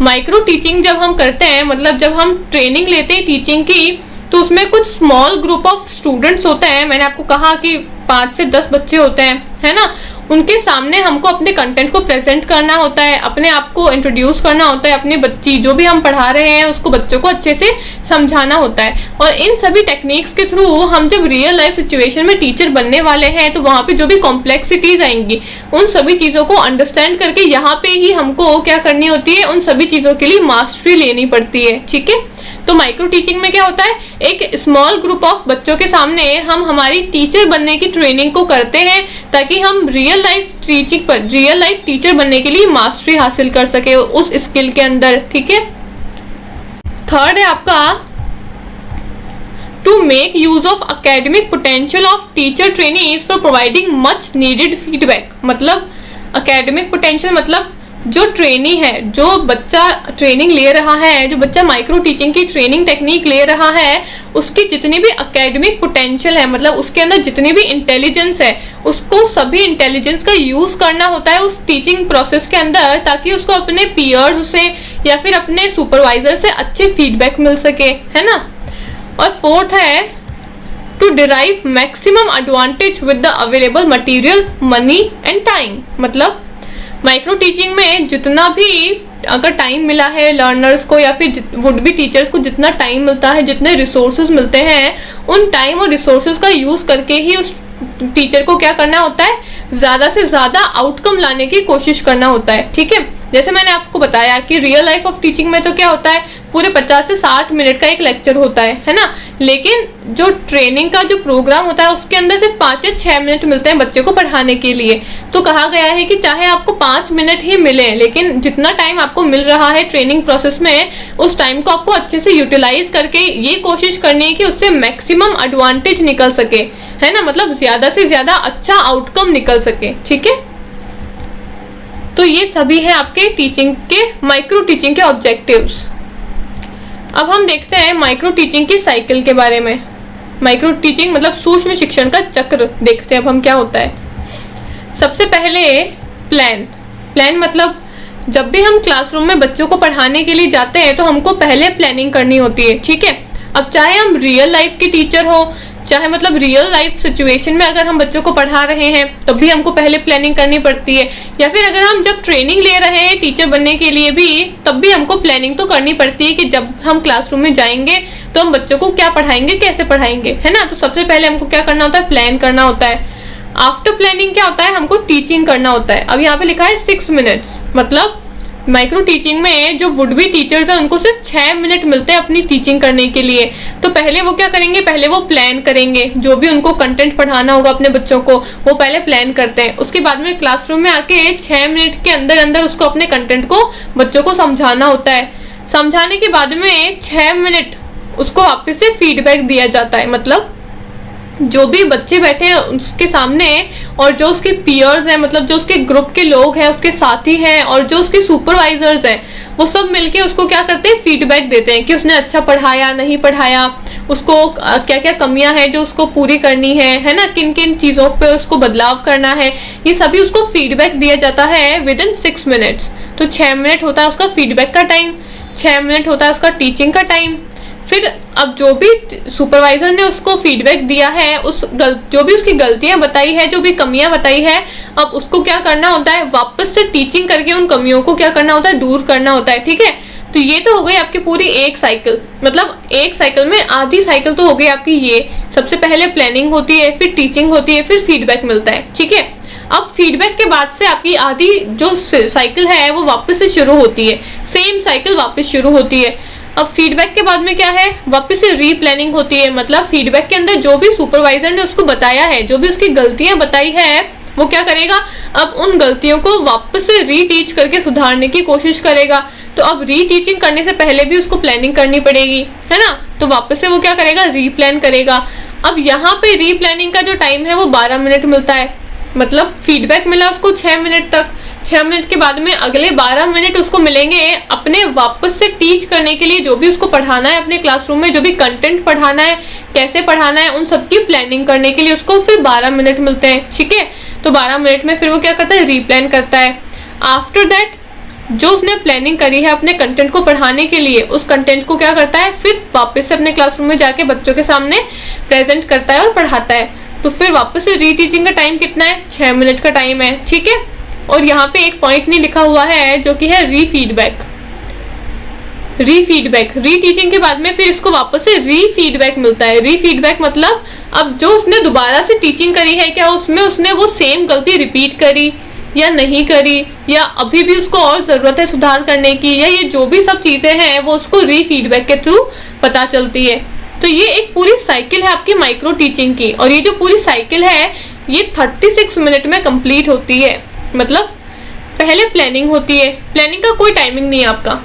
माइक्रो टीचिंग जब हम करते हैं, मतलब जब हम ट्रेनिंग लेते हैं टीचिंग की, तो उसमें कुछ स्मॉल ग्रुप ऑफ स्टूडेंट्स होते हैं। मैंने आपको कहा कि 5 से 10 बच्चे होते हैं, है ना। उनके सामने हमको अपने कंटेंट को प्रेजेंट करना होता है, अपने आप को इंट्रोड्यूस करना होता है, अपनी बच्ची जो भी हम पढ़ा रहे हैं उसको बच्चों को अच्छे से समझाना होता है। और इन सभी टेक्निक्स के थ्रू हम जब रियल लाइफ सिचुएशन में टीचर बनने वाले हैं तो वहाँ पे जो भी कॉम्प्लेक्सिटीज आएंगी उन सभी चीज़ों को अंडरस्टैंड करके यहाँ पे ही हमको क्या करनी होती है, उन सभी चीज़ों के लिए मास्टरी लेनी पड़ती है, ठीक है। तो माइक्रो टीचिंग में क्या होता है, एक स्मॉल ग्रुप ऑफ बच्चों के सामने हम हमारी टीचर बनने की ट्रेनिंग को करते हैं ताकि हम रियल लाइफ टीचर बनने के लिए मास्टरी हासिल कर सके उस स्किल के अंदर, ठीक है। थर्ड है आपका to make use of academic potential of teacher trainees for providing much needed feedback. मतलब एकेडमिक पोटेंशियल मतलब जो ट्रेनी है, जो बच्चा ट्रेनिंग ले रहा है, जो बच्चा माइक्रो टीचिंग की ट्रेनिंग टेक्निक ले रहा है, उसकी जितनी भी एकेडमिक पोटेंशियल है, मतलब उसके अंदर जितनी भी इंटेलिजेंस है, उसको सभी इंटेलिजेंस का यूज करना होता है उस टीचिंग प्रोसेस के अंदर, ताकि उसको अपने पीयर्स से या फिर अपने सुपरवाइजर से अच्छे फीडबैक मिल सके, है ना। और फोर्थ है to derive maximum advantage with the available material, money and time. मतलब माइक्रो टीचिंग में जितना भी अगर टाइम मिला है लर्नर्स को या फिर वुड बी टीचर्स को जितना टाइम मिलता है, जितने रिसोर्सेज मिलते हैं, उन टाइम और रिसोर्सेज का यूज करके ही उस टीचर को क्या करना होता है, ज़्यादा से ज़्यादा आउटकम लाने की कोशिश करना होता है, ठीक है। जैसे मैंने आपको बताया कि रियल लाइफ ऑफ टीचिंग में तो क्या होता है, पूरे 50 से 60 मिनट का एक लेक्चर होता है ना। लेकिन जो ट्रेनिंग का जो प्रोग्राम होता है उसके अंदर सिर्फ 5 से 6 मिनट मिलते हैं बच्चे को पढ़ाने के लिए। तो कहा गया है कि चाहे आपको 5 मिनट ही मिले, लेकिन जितना टाइम आपको मिल रहा है ट्रेनिंग प्रोसेस में, उस टाइम को आपको अच्छे से यूटिलाइज करके ये कोशिश करनी है कि उससे मैक्सिमम एडवांटेज निकल सके, है ना। मतलब ज्यादा से ज्यादा अच्छा आउटकम निकल सके, ठीक है। तो ये सभी है आपके टीचिंग के, माइक्रो टीचिंग के ऑब्जेक्टिव्स। अब हम देखते हैं माइक्रो टीचिंग की साइकिल के बारे में। माइक्रो टीचिंग मतलब सूक्ष्म शिक्षण का चक्र देखते हैं अब हम क्या होता है। सबसे पहले प्लान मतलब जब भी हम क्लासरूम में बच्चों को पढ़ाने के लिए जाते हैं तो हमको पहले प्लानिंग करनी होती है, ठीक है। अब चाहे हम रियल लाइफ के टीचर हो, चाहे मतलब रियल लाइफ सिचुएशन में अगर हम बच्चों को पढ़ा रहे हैं तब भी हमको पहले प्लानिंग करनी पड़ती है, या फिर अगर हम जब ट्रेनिंग ले रहे हैं टीचर बनने के लिए भी तब भी हमको प्लानिंग तो करनी पड़ती है कि जब हम क्लासरूम में जाएंगे तो हम बच्चों को क्या पढ़ाएंगे, कैसे पढ़ाएंगे, है ना। तो सबसे पहले हमको क्या करना होता है, प्लान करना होता है। आफ्टर प्लानिंग क्या होता है, हमको टीचिंग करना होता है। अब यहाँ पे लिखा है 6 मिनट्स, मतलब माइक्रो टीचिंग में जो वुड बी टीचर्स हैं उनको सिर्फ 6 मिनट मिलते हैं अपनी टीचिंग करने के लिए। तो पहले वो क्या करेंगे, पहले वो प्लान करेंगे, जो भी उनको कंटेंट पढ़ाना होगा अपने बच्चों को वो पहले प्लान करते हैं। उसके बाद में क्लासरूम में आके 6 मिनट के अंदर अंदर उसको अपने कंटेंट को बच्चों को समझाना होता है। समझाने के बाद में 6 मिनट उसको वापस से फीडबैक दिया जाता है। मतलब जो भी बच्चे बैठे हैं उसके सामने और जो उसके पीयर्स हैं, मतलब जो उसके ग्रुप के लोग हैं, उसके साथी हैं और जो उसके सुपरवाइजर्स हैं, वो सब मिलके उसको क्या करते हैं, फीडबैक देते हैं कि उसने अच्छा पढ़ाया नहीं पढ़ाया, उसको क्या क्या कमियां हैं जो उसको पूरी करनी है ना, किन किन चीज़ों पे उसको बदलाव करना है, ये सभी उसको फीडबैक दिया जाता है विद इन 6 मिनट्स। तो 6 मिनट होता है उसका फीडबैक का टाइम, 6 मिनट होता है उसका टीचिंग का टाइम। फिर अब जो भी सुपरवाइजर ने उसको फीडबैक दिया है, जो भी उसकी गलतियां बताई है, जो भी कमियां बताई है, अब उसको क्या करना होता है, वापस से टीचिंग करके उन कमियों को क्या करना होता है, दूर करना होता है। ठीक है, तो ये तो हो गई आपकी पूरी एक साइकिल, मतलब एक साइकिल में आधी साइकिल तो हो गई आपकी। ये सबसे पहले प्लानिंग होती है, फिर टीचिंग होती है, फिर फीडबैक मिलता है। ठीक है, अब फीडबैक के बाद से आपकी आधी जो साइकिल है वो वापस से शुरू होती है, सेम साइकिल वापस शुरू होती है। अब फीडबैक के बाद में क्या है, वापस से रीप्लानिंग होती है, मतलब फीडबैक के अंदर जो भी सुपरवाइजर ने उसको बताया है, जो भी उसकी गलतियां बताई है, वो क्या करेगा, अब उन गलतियों को वापस से रीटीच करके सुधारने की कोशिश करेगा। तो अब रीटीचिंग करने से पहले भी उसको प्लानिंग करनी पड़ेगी, है ना, तो वापस से वो क्या करेगा, रीप्लान करेगा। अब यहाँ पे रीप्लानिंग का जो टाइम है वो 12 मिनट मिलता है, मतलब फीडबैक मिला उसको 6 मिनट तक, 6 मिनट के बाद में अगले 12 मिनट उसको मिलेंगे अपने वापस से टीच करने के लिए, जो भी उसको पढ़ाना है अपने क्लासरूम में, जो भी कंटेंट पढ़ाना है, कैसे पढ़ाना है, उन सब की प्लानिंग करने के लिए उसको फिर 12 मिनट मिलते हैं। ठीक है, तो 12 मिनट में फिर वो क्या करता है, रीप्लान करता है। आफ्टर दैट जो उसने प्लानिंग करी है अपने कंटेंट को पढ़ाने के लिए, उस कंटेंट को क्या करता है, फिर वापस से अपने क्लासरूम में जाके बच्चों के सामने प्रेजेंट करता है और पढ़ाता है। तो फिर वापस से रीटीचिंग का टाइम कितना है, 6 मिनट का टाइम है। ठीक है, और यहाँ पे एक पॉइंट नहीं लिखा हुआ है जो कि है रीफीडबैक। रीटीचिंग के बाद में फिर इसको वापस से रीफीडबैक मिलता है। रीफीडबैक मतलब अब जो उसने दोबारा से टीचिंग करी है, क्या उसमें उसने वो सेम गलती रिपीट करी या नहीं करी, या अभी भी उसको और जरूरत है सुधार करने की, या ये जो भी सब चीजें हैं वो उसको रीफीडबैक के थ्रू पता चलती है। तो ये एक पूरी साइकिल है आपकी माइक्रो टीचिंग की, और ये जो पूरी साइकिल है ये 36 मिनट में कंप्लीट होती है। मतलब पहले प्लानिंग होती है, प्लानिंग का कोई टाइमिंग नहीं है आपका,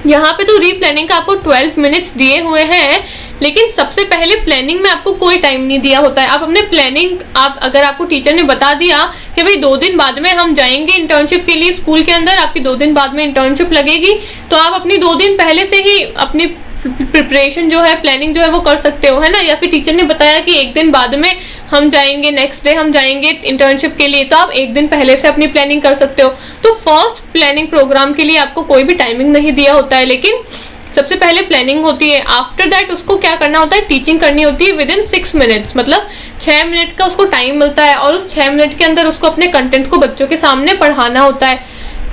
यहाँ पे तो रीप्लानिंग का आपको 12 मिनट्स दिए हुए हैं, लेकिन सबसे पहले प्लानिंग में आपको कोई टाइम नहीं दिया होता है। आप अपने प्लानिंग, आप अगर आपको टीचर ने बता दिया कि भाई 2 दिन बाद में हम जाएंगे इंटर्नशिप के लिए स्कूल के अंदर, आपकी 2 दिन बाद में इंटर्नशिप लगेगी, तो आप अपनी 2 दिन पहले से ही अपनी प्रिपरेशन जो है, प्लानिंग जो है वो कर सकते हो, है ना। या फिर टीचर ने बताया कि 1 दिन बाद में हम जाएंगे, नेक्स्ट डे हम जाएंगे इंटर्नशिप के लिए, तो आप 1 दिन पहले से अपनी प्लानिंग कर सकते हो। तो फर्स्ट प्लानिंग प्रोग्राम के लिए आपको कोई भी टाइमिंग नहीं दिया होता है, लेकिन सबसे पहले प्लानिंग होती है। आफ्टर दैट उसको क्या करना होता है, टीचिंग करनी होती है विद इन 6 मिनट्स, मतलब 6 मिनट का उसको टाइम मिलता है, और उस 6 मिनट के अंदर उसको अपने कंटेंट को बच्चों के सामने पढ़ाना होता है।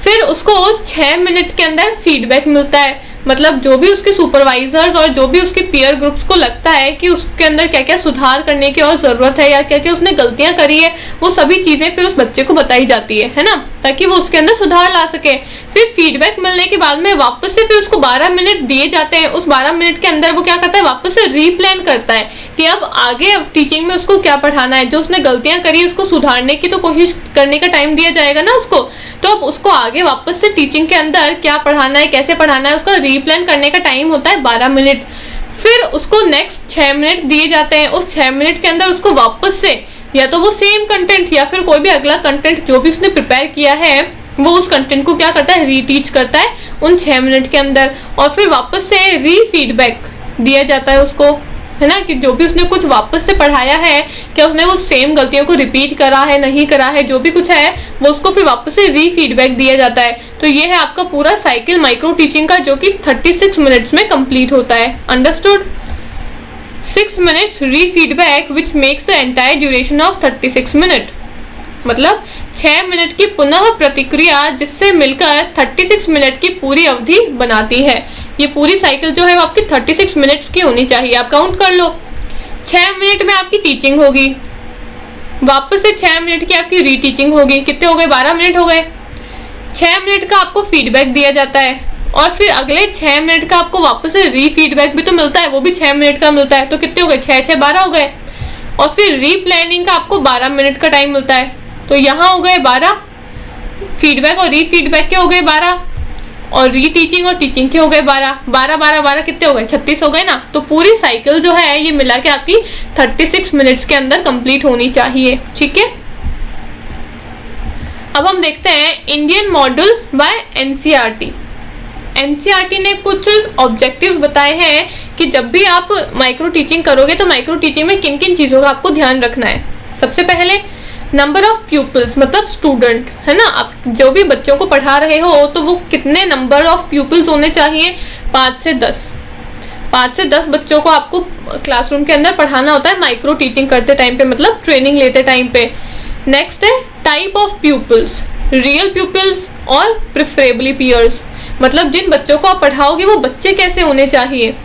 फिर उसको 6 मिनट के अंदर फीडबैक मिलता है, मतलब जो भी उसके सुपरवाइजर्स और जो भी उसके पीयर ग्रुप्स को लगता है कि उसके अंदर क्या क्या सुधार करने की और ज़रूरत है, या क्या क्या उसने गलतियां करी है, वो सभी चीज़ें फिर उस बच्चे को बताई जाती है ना, ताकि वो उसके अंदर सुधार ला सके। फिर फीडबैक मिलने के बाद में वापस से फिर उसको 12 मिनट दिए जाते हैं। उस 12 मिनट के अंदर वो क्या करता है, वापस से रीप्लान करता है कि अब आगे टीचिंग में उसको क्या पढ़ाना है। जो उसने गलतियां करी उसको सुधारने की तो कोशिश करने का टाइम दिया जाएगा ना उसको, तो अब उसको आगे वापस से टीचिंग के अंदर क्या पढ़ाना है, कैसे पढ़ाना है, उसका रीप्लान करने का टाइम होता है 12 मिनट। फिर उसको नेक्स्ट 6 मिनट दिए जाते हैं। उस 6 मिनट के अंदर उसको वापस से या तो वो सेम कंटेंट या फिर कोई भी अगला कंटेंट जो भी उसने प्रिपेयर किया है वो उस कंटेंट को क्या करता है, रीटीच करता है उन 6 मिनट के अंदर, और फिर वापस से रीफीडबैक दिया जाता है उसको, है ना, कि जो भी उसने कुछ वापस से पढ़ाया है, क्या उसने वो सेम गलतियों को रिपीट करा है, नहीं करा है, जो भी कुछ है वो उसको फिर वापस से रीफीडबैक दिया जाता है। तो ये है आपका पूरा साइकिल माइक्रो टीचिंग का, जो कि 36 मिनट्स में कंप्लीट होता है। Understood? 6 minutes refeedback which makes the entire duration of 36 minute, मतलब 6 मिनट की पुनः प्रतिक्रिया जिससे मिलकर 36 मिनट की पूरी अवधि बनाती है। ये पूरी साइकिल जो है वो आपकी 36 मिनट्स की होनी चाहिए। आप काउंट कर लो, 6 मिनट में आपकी टीचिंग होगी, वापस से 6 मिनट की आपकी रीटीचिंग होगी, कितने हो गए, 12 मिनट हो गए। 6 मिनट का आपको फीडबैक दिया जाता है, और फिर अगले 6 मिनट का आपको वापस से रीफीडबैक भी तो मिलता है, वो भी 6 मिनट का मिलता है, तो कितने हो गए, 6 6 12 हो गए। और फिर रीप्लानिंग का आपको 12 मिनट का टाइम मिलता है, तो यहाँ हो गए 12, फीडबैक और रीफीडबैक के हो गए 12, और रीटीचिंग और टीचिंग के हो गए 12 12 12 12 कितने हो गए, 36 हो गए ना। तो पूरी साइकिल जो है ये मिला के आपकी 36 मिनट्स के अंदर कंप्लीट होनी चाहिए। ठीक है, अब हम देखते हैं Indian model by NCERT. NCERT ने कुछ ऑब्जेक्टिव्स बताए हैं कि जब भी आप माइक्रो टीचिंग करोगे तो माइक्रो टीचिंग में किन किन चीज़ों का आपको ध्यान रखना है। सबसे पहले नंबर ऑफ प्यूपल्स मतलब स्टूडेंट, है ना, आप जो भी बच्चों को पढ़ा रहे हो तो वो कितने नंबर ऑफ प्यूपल्स होने चाहिए, 5 से 10 बच्चों को आपको क्लासरूम के अंदर पढ़ाना होता है माइक्रो टीचिंग करते टाइम पे, मतलब ट्रेनिंग लेते टाइम पे। नेक्स्ट है type of people's, real people's और प्रेफरेबली पीयर्स, मतलब जिन बच्चों को आप पढ़ाओगे वो बच्चे कैसे होने चाहिए।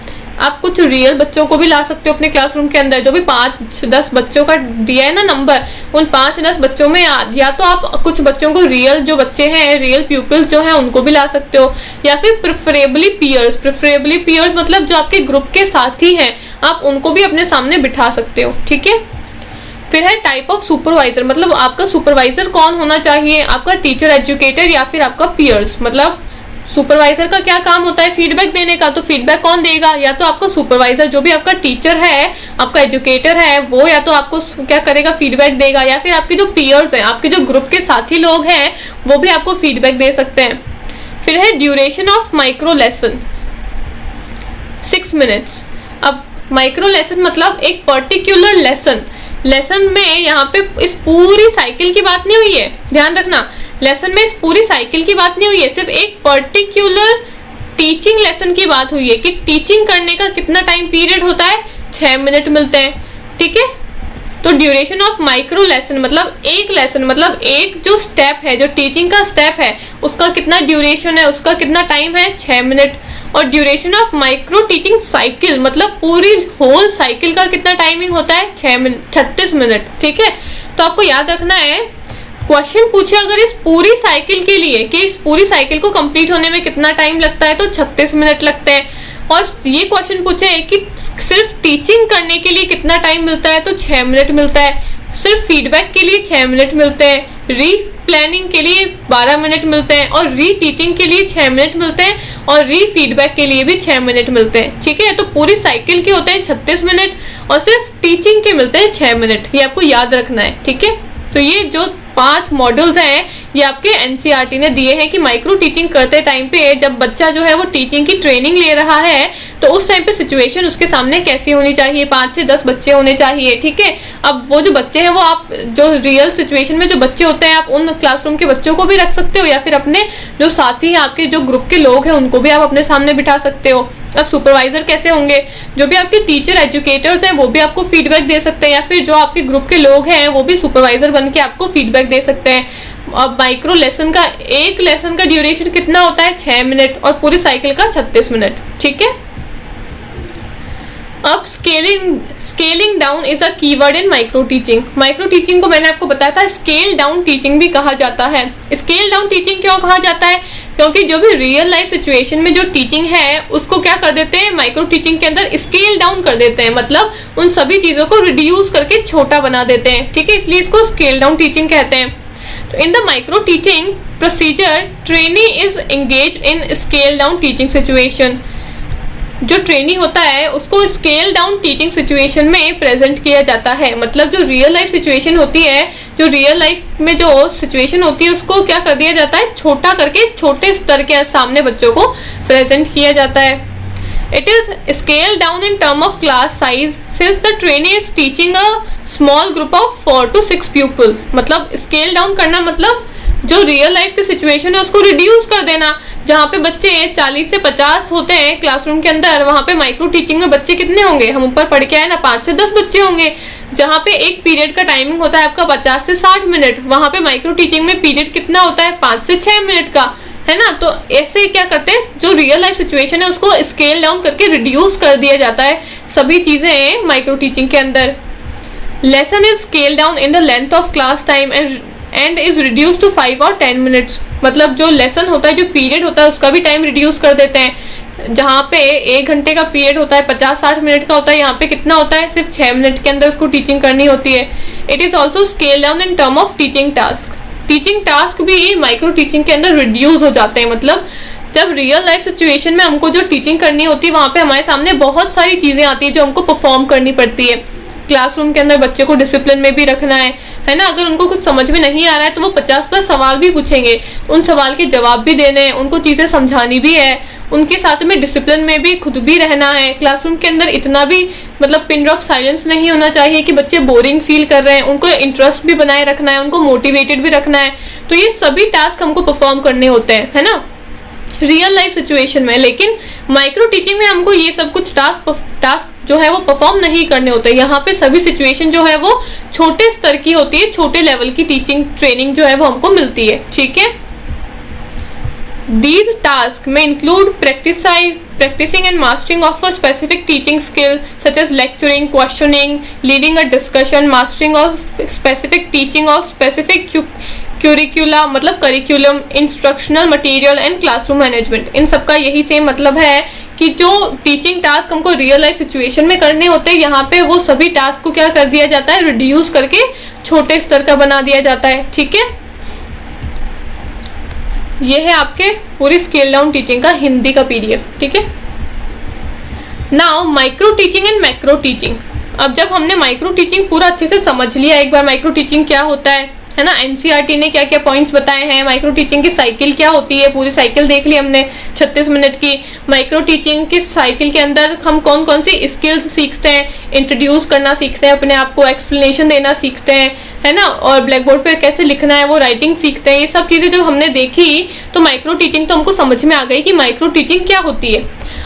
आप कुछ रियल बच्चों को भी ला सकते हो अपने क्लासरूम के अंदर, जो भी 5-10 बच्चों का दिया है ना नंबर, उन 5-10 बच्चों में या तो आप कुछ बच्चों को रियल जो बच्चे हैं, रियल प्यूपल्स जो हैं उनको भी ला सकते हो, या फिर प्रेफरेबली पीयर्स मतलब जो आपके ग्रुप के साथी हैं आप उनको भी अपने सामने बिठा सकते हो, ठीक है। फिर है टाइप ऑफ सुपरवाइजर, मतलब आपका सुपरवाइजर कौन होना चाहिए, आपका टीचर एजुकेटर या फिर आपका पीयर्स। मतलब सुपरवाइजर का क्या काम होता है, फीडबैक देने का, तो फीडबैक कौन देगा, या तो आपका सुपरवाइजर जो भी आपका टीचर है, आपका एजुकेटर है, वो या तो आपको क्या करेगा, फीडबैक देगा, या फिर आपके जो पीयर्स हैं, आपके जो ग्रुप के साथी लोग हैं वो भी आपको फीडबैक दे सकते हैं। फिर है duration of micro lesson, 6 minutes. अब माइक्रो लेसन मतलब एक पर्टिकुलर लेसन में यहाँ पे इस पूरी साइकिल की बात नहीं हुई है, ध्यान रखना, लेसन में इस पूरी साइकिल की बात नहीं हुई है, सिर्फ एक पर्टिकुलर टीचिंग लेसन की बात हुई है कि टीचिंग करने का कितना टाइम पीरियड होता है, 6 मिनट मिलते हैं, ठीक है। तो ड्यूरेशन ऑफ माइक्रो लेसन मतलब एक लेसन, मतलब एक जो स्टेप है, जो टीचिंग का स्टेप है उसका कितना ड्यूरेशन है, उसका कितना टाइम है, 6 मिनट। और duration of micro teaching cycle मतलब पूरी होल साइकिल का कितना टाइमिंग होता है, 36 मिनट, ठीक है। तो आपको याद रखना है, क्वेश्चन पूछे अगर इस पूरी साइकिल के लिए कि इस पूरी साइकिल को कंप्लीट होने में कितना टाइम लगता है, तो 36 मिनट लगते हैं। और ये क्वेश्चन पूछे है कि सिर्फ टीचिंग करने के लिए कितना टाइम मिलता है, तो 6 मिनट मिलता है। सिर्फ फीडबैक के लिए 6 मिनट मिलते हैं, री प्लानिंग के लिए 12 मिनट मिलते हैं, और री टीचिंग के लिए 6 मिनट मिलते हैं, और री फीडबैक के लिए भी 6 मिनट मिलते हैं, ठीक है। तो पूरी साइकिल के होते हैं 36 मिनट और सिर्फ टीचिंग के मिलते हैं 6 मिनट, ये आपको याद रखना है, ठीक है। तो ये जो 5 मॉड्यूल्स हैं ये आपके एनसीईआरटी ने दिए हैं कि माइक्रो टीचिंग करते टाइम पे जब बच्चा जो है वो टीचिंग की ट्रेनिंग ले रहा है तो उस टाइम पे सिचुएशन उसके सामने कैसी होनी चाहिए, 5 से 10 बच्चे होने चाहिए, ठीक है। अब वो जो बच्चे हैं वो आप जो रियल सिचुएशन में जो बच्चे होते हैं आप उन क्लासरूम के बच्चों को भी रख सकते हो, या फिर अपने जो साथी हैं आपके जो ग्रुप के लोग हैं उनको भी आप अपने सामने बिठा सकते हो। अब सुपरवाइजर कैसे होंगे, जो भी आपके टीचर एजुकेटर्स हैं वो भी आपको फीडबैक दे सकते हैं, या फिर जो आपके ग्रुप के लोग हैं वो भी सुपरवाइजर बन के आपको फीडबैक दे सकते हैं। अब माइक्रो लेसन का एक लेसन का ड्यूरेशन कितना होता है, 6 मिनट, और पूरी साइकिल का 36 मिनट, ठीक है। अब scaling down is a keyword in micro teaching. Micro teaching को मैंने आपको बताया था स्केल डाउन टीचिंग भी कहा जाता है। स्केल डाउन टीचिंग क्यों कहा जाता है, क्योंकि जो भी रियल लाइफ सिचुएशन में जो टीचिंग है उसको क्या कर देते हैं माइक्रो टीचिंग के अंदर स्केल डाउन कर देते हैं, मतलब उन सभी चीज़ों को रिड्यूस करके छोटा बना देते हैं, ठीक है, इसलिए इसको स्केल डाउन टीचिंग कहते हैं। तो in the micro teaching procedure trainee is engage in scale down teaching situation. जो ट्रेनी होता है उसको स्केल डाउन टीचिंग सिचुएशन में प्रेजेंट किया जाता है, मतलब जो रियल लाइफ सिचुएशन होती है, जो रियल लाइफ में जो सिचुएशन होती है उसको क्या कर दिया जाता है, छोटा करके छोटे स्तर के सामने बच्चों को प्रेजेंट किया जाता है। It is scale down in term of class size since the trainee is teaching a small group of 4 to 6 pupils। मतलब स्केल डाउन करना मतलब जो रियल लाइफ की सिचुएशन है उसको रिड्यूस कर देना। जहाँ पे बच्चे 40 से 50 होते हैं क्लासरूम के अंदर, वहाँ पे माइक्रो टीचिंग में बच्चे कितने होंगे, हम ऊपर पढ़ के आए ना, 5 से 10 बच्चे होंगे। जहाँ पे एक पीरियड का टाइमिंग होता है आपका 50 से 60 मिनट, वहाँ पे माइक्रो टीचिंग में पीरियड कितना होता है, 5 से 6 मिनट का, है ना। तो ऐसे क्या करते हैं, जो रियल लाइफ सिचुएशन है उसको स्केल डाउन करके रिड्यूस कर दिया जाता है सभी चीज़ें माइक्रो टीचिंग के अंदर। Lesson is scale down in the length of class time and is reduce to 5 or 10 minutes. मतलब जो लेसन होता है, जो पीरियड होता है उसका भी टाइम रिड्यूस कर देते हैं। जहाँ पे 1 घंटे का पीरियड होता है 50-60 मिनट का होता है, यहाँ पे कितना होता है, सिर्फ 6 मिनट के अंदर उसको टीचिंग करनी होती है। It is also scale down in term of teaching task. Teaching task भी माइक्रो टीचिंग के अंदर रिड्यूस हो जाते हैं। मतलब जब रियल लाइफ सिचुएशन में हमको जो टीचिंग करनी होती है वहाँ पे हमारे सामने बहुत सारी चीज़ें आती है जो हमको परफॉर्म करनी पड़ती है। क्लासरूम के अंदर बच्चे को डिसिप्लिन में भी रखना है ना। अगर उनको कुछ समझ में नहीं आ रहा है तो वो 50+ सवाल भी पूछेंगे, उन सवाल के जवाब भी देने हैं, उनको चीज़ें समझानी भी है, उनके साथ में डिसिप्लिन में भी खुद भी रहना है। क्लासरूम के अंदर इतना भी मतलब पिन ड्रॉप साइलेंस नहीं होना चाहिए कि बच्चे बोरिंग फील कर रहे हैं। उनको इंटरेस्ट भी बनाए रखना है, उनको मोटिवेटेड भी रखना है। तो ये सभी टास्क हमको परफॉर्म करने होते हैं, है ना, रियल लाइफ सिचुएशन में। लेकिन माइक्रो टीचिंग में हमको ये सब कुछ टास्क जो है वो परफॉर्म नहीं करने होते। यहाँ पे सभी सिचुएशन जो है वो छोटे स्तर की होती है, छोटे लेवल की टीचिंग ट्रेनिंग जो है वो हमको मिलती है, ठीक है। These tasks may include practicing and mastering of a specific teaching skill such as lecturing, questioning, leading a discussion, mastering of specific teaching of specific curricula मतलब curriculum, instructional material and classroom management। इन सबका यही same मतलब है कि जो teaching task हमको real life situation में करने होते हैं, यहाँ पे वो सभी टास्क को क्या कर दिया जाता है, रिड्यूस करके छोटे स्तर का बना दिया जाता है, ठीक है। ये है आपके पूरी स्केल डाउन टीचिंग का हिंदी का पीडीएफ, ठीक है। Now micro teaching and macro teaching. अब जब हमने माइक्रो टीचिंग पूरा अच्छे से समझ लिया एक बार माइक्रो टीचिंग क्या होता है ना, एनसीईआरटी ने क्या क्या पॉइंट्स बताए हैं, माइक्रो टीचिंग की साइकिल क्या होती है, पूरी साइकिल देख ली हमने 36 मिनट की। माइक्रो टीचिंग की साइकिल के अंदर हम कौन कौन सी स्किल्स सीखते हैं, इंट्रोड्यूस करना सीखते हैं, अपने आप को एक्सप्लेनेशन देना सीखते हैं, है ना, और ब्लैक बोर्ड पे कैसे लिखना है वो राइटिंग सीखते हैं। ये सब चीज़ें जब हमने देखी तो माइक्रो टीचिंग तो हमको समझ में आ गई कि माइक्रो टीचिंग क्या होती है।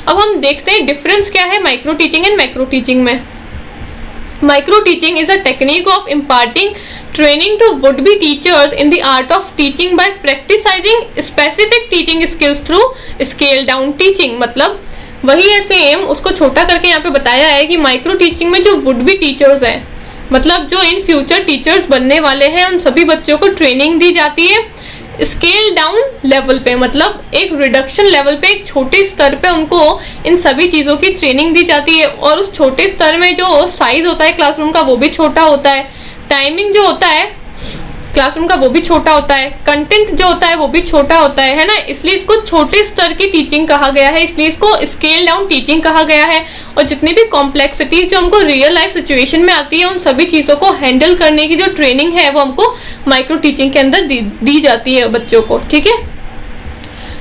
अब हम देखते हैं डिफरेंस क्या है micro teaching and macro teaching में। Micro teaching is a technique of imparting training to would-be teachers in the art of teaching by practicing specific teaching skills through scale down teaching। मतलब वही है same, उसको छोटा करके यहाँ पे बताया है कि माइक्रो टीचिंग में जो would-be teachers हैं, मतलब जो इन फ्यूचर टीचर्स बनने वाले हैं, उन सभी बच्चों को ट्रेनिंग दी जाती है स्केल डाउन लेवल पे, मतलब एक रिडक्शन लेवल पे, एक छोटे स्तर पे उनको इन सभी चीज़ों की ट्रेनिंग दी जाती है। और उस छोटे स्तर में जो साइज होता है क्लासरूम का वो भी छोटा होता है, टाइमिंग जो होता है क्लासरूम का वो भी छोटा होता है, कंटेंट जो होता है वो भी छोटा होता है ना, इसलिए इसको छोटे स्तर की टीचिंग कहा गया है, इसलिए इसको स्केल डाउन टीचिंग कहा गया है। और जितनी भी कॉम्प्लेक्सिटीज जो हमको रियल लाइफ सिचुएशन में आती है, उन सभी चीज़ों को हैंडल करने की जो ट्रेनिंग है वो हमको माइक्रो टीचिंग के अंदर दी जाती है बच्चों को, ठीक है।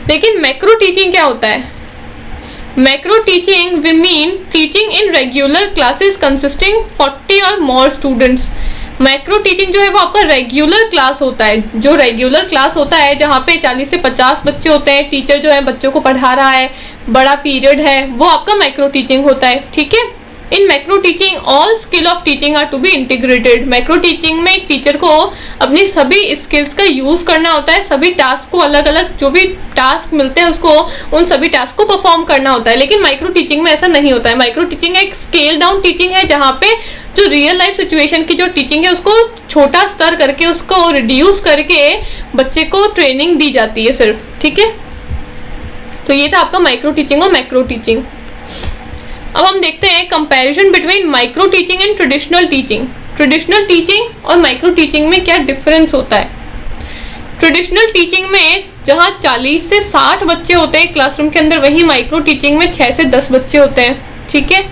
लेकिन मैक्रो टीचिंग क्या होता है? Macro teaching we mean teaching in regular classes consisting 40 और मोर स्टूडेंट्स। मैक्रो टीचिंग जो है वो आपका रेगुलर क्लास होता है, जो रेगुलर क्लास होता है जहाँ पे 40 से 50 बच्चे होते हैं, टीचर जो है बच्चों को पढ़ा रहा है, बड़ा पीरियड है, वो आपका मैक्रो टीचिंग होता है, ठीक है। In macro teaching all skill of teaching are to be integrated. Macro teaching में एक टीचर को अपनी सभी स्किल्स का यूज करना होता है, सभी टास्क को अलग अलग जो भी टास्क मिलते हैं उसको उन सभी टास्क को परफॉर्म करना होता है। लेकिन माइक्रो टीचिंग में ऐसा नहीं होता है। माइक्रो टीचिंग एक स्केल डाउन टीचिंग है जहाँ पे जो रियल लाइफ सिचुएशन की जो टीचिंग है उसको छोटा स्तर करके, उसको रिड्यूस करके बच्चे को ट्रेनिंग दी जाती है सिर्फ, ठीक है। तो ये था आपका माइक्रो टीचिंग और मैक्रो टीचिंग। अब हम देखते हैं comparison between micro teaching and traditional teaching. Traditional teaching और माइक्रो टीचिंग में क्या डिफरेंस होता है? ट्रेडिशनल टीचिंग में जहाँ 40 से 60 बच्चे होते हैं क्लासरूम के अंदर, वही माइक्रो टीचिंग में 6 से 10 बच्चे होते हैं, ठीक है।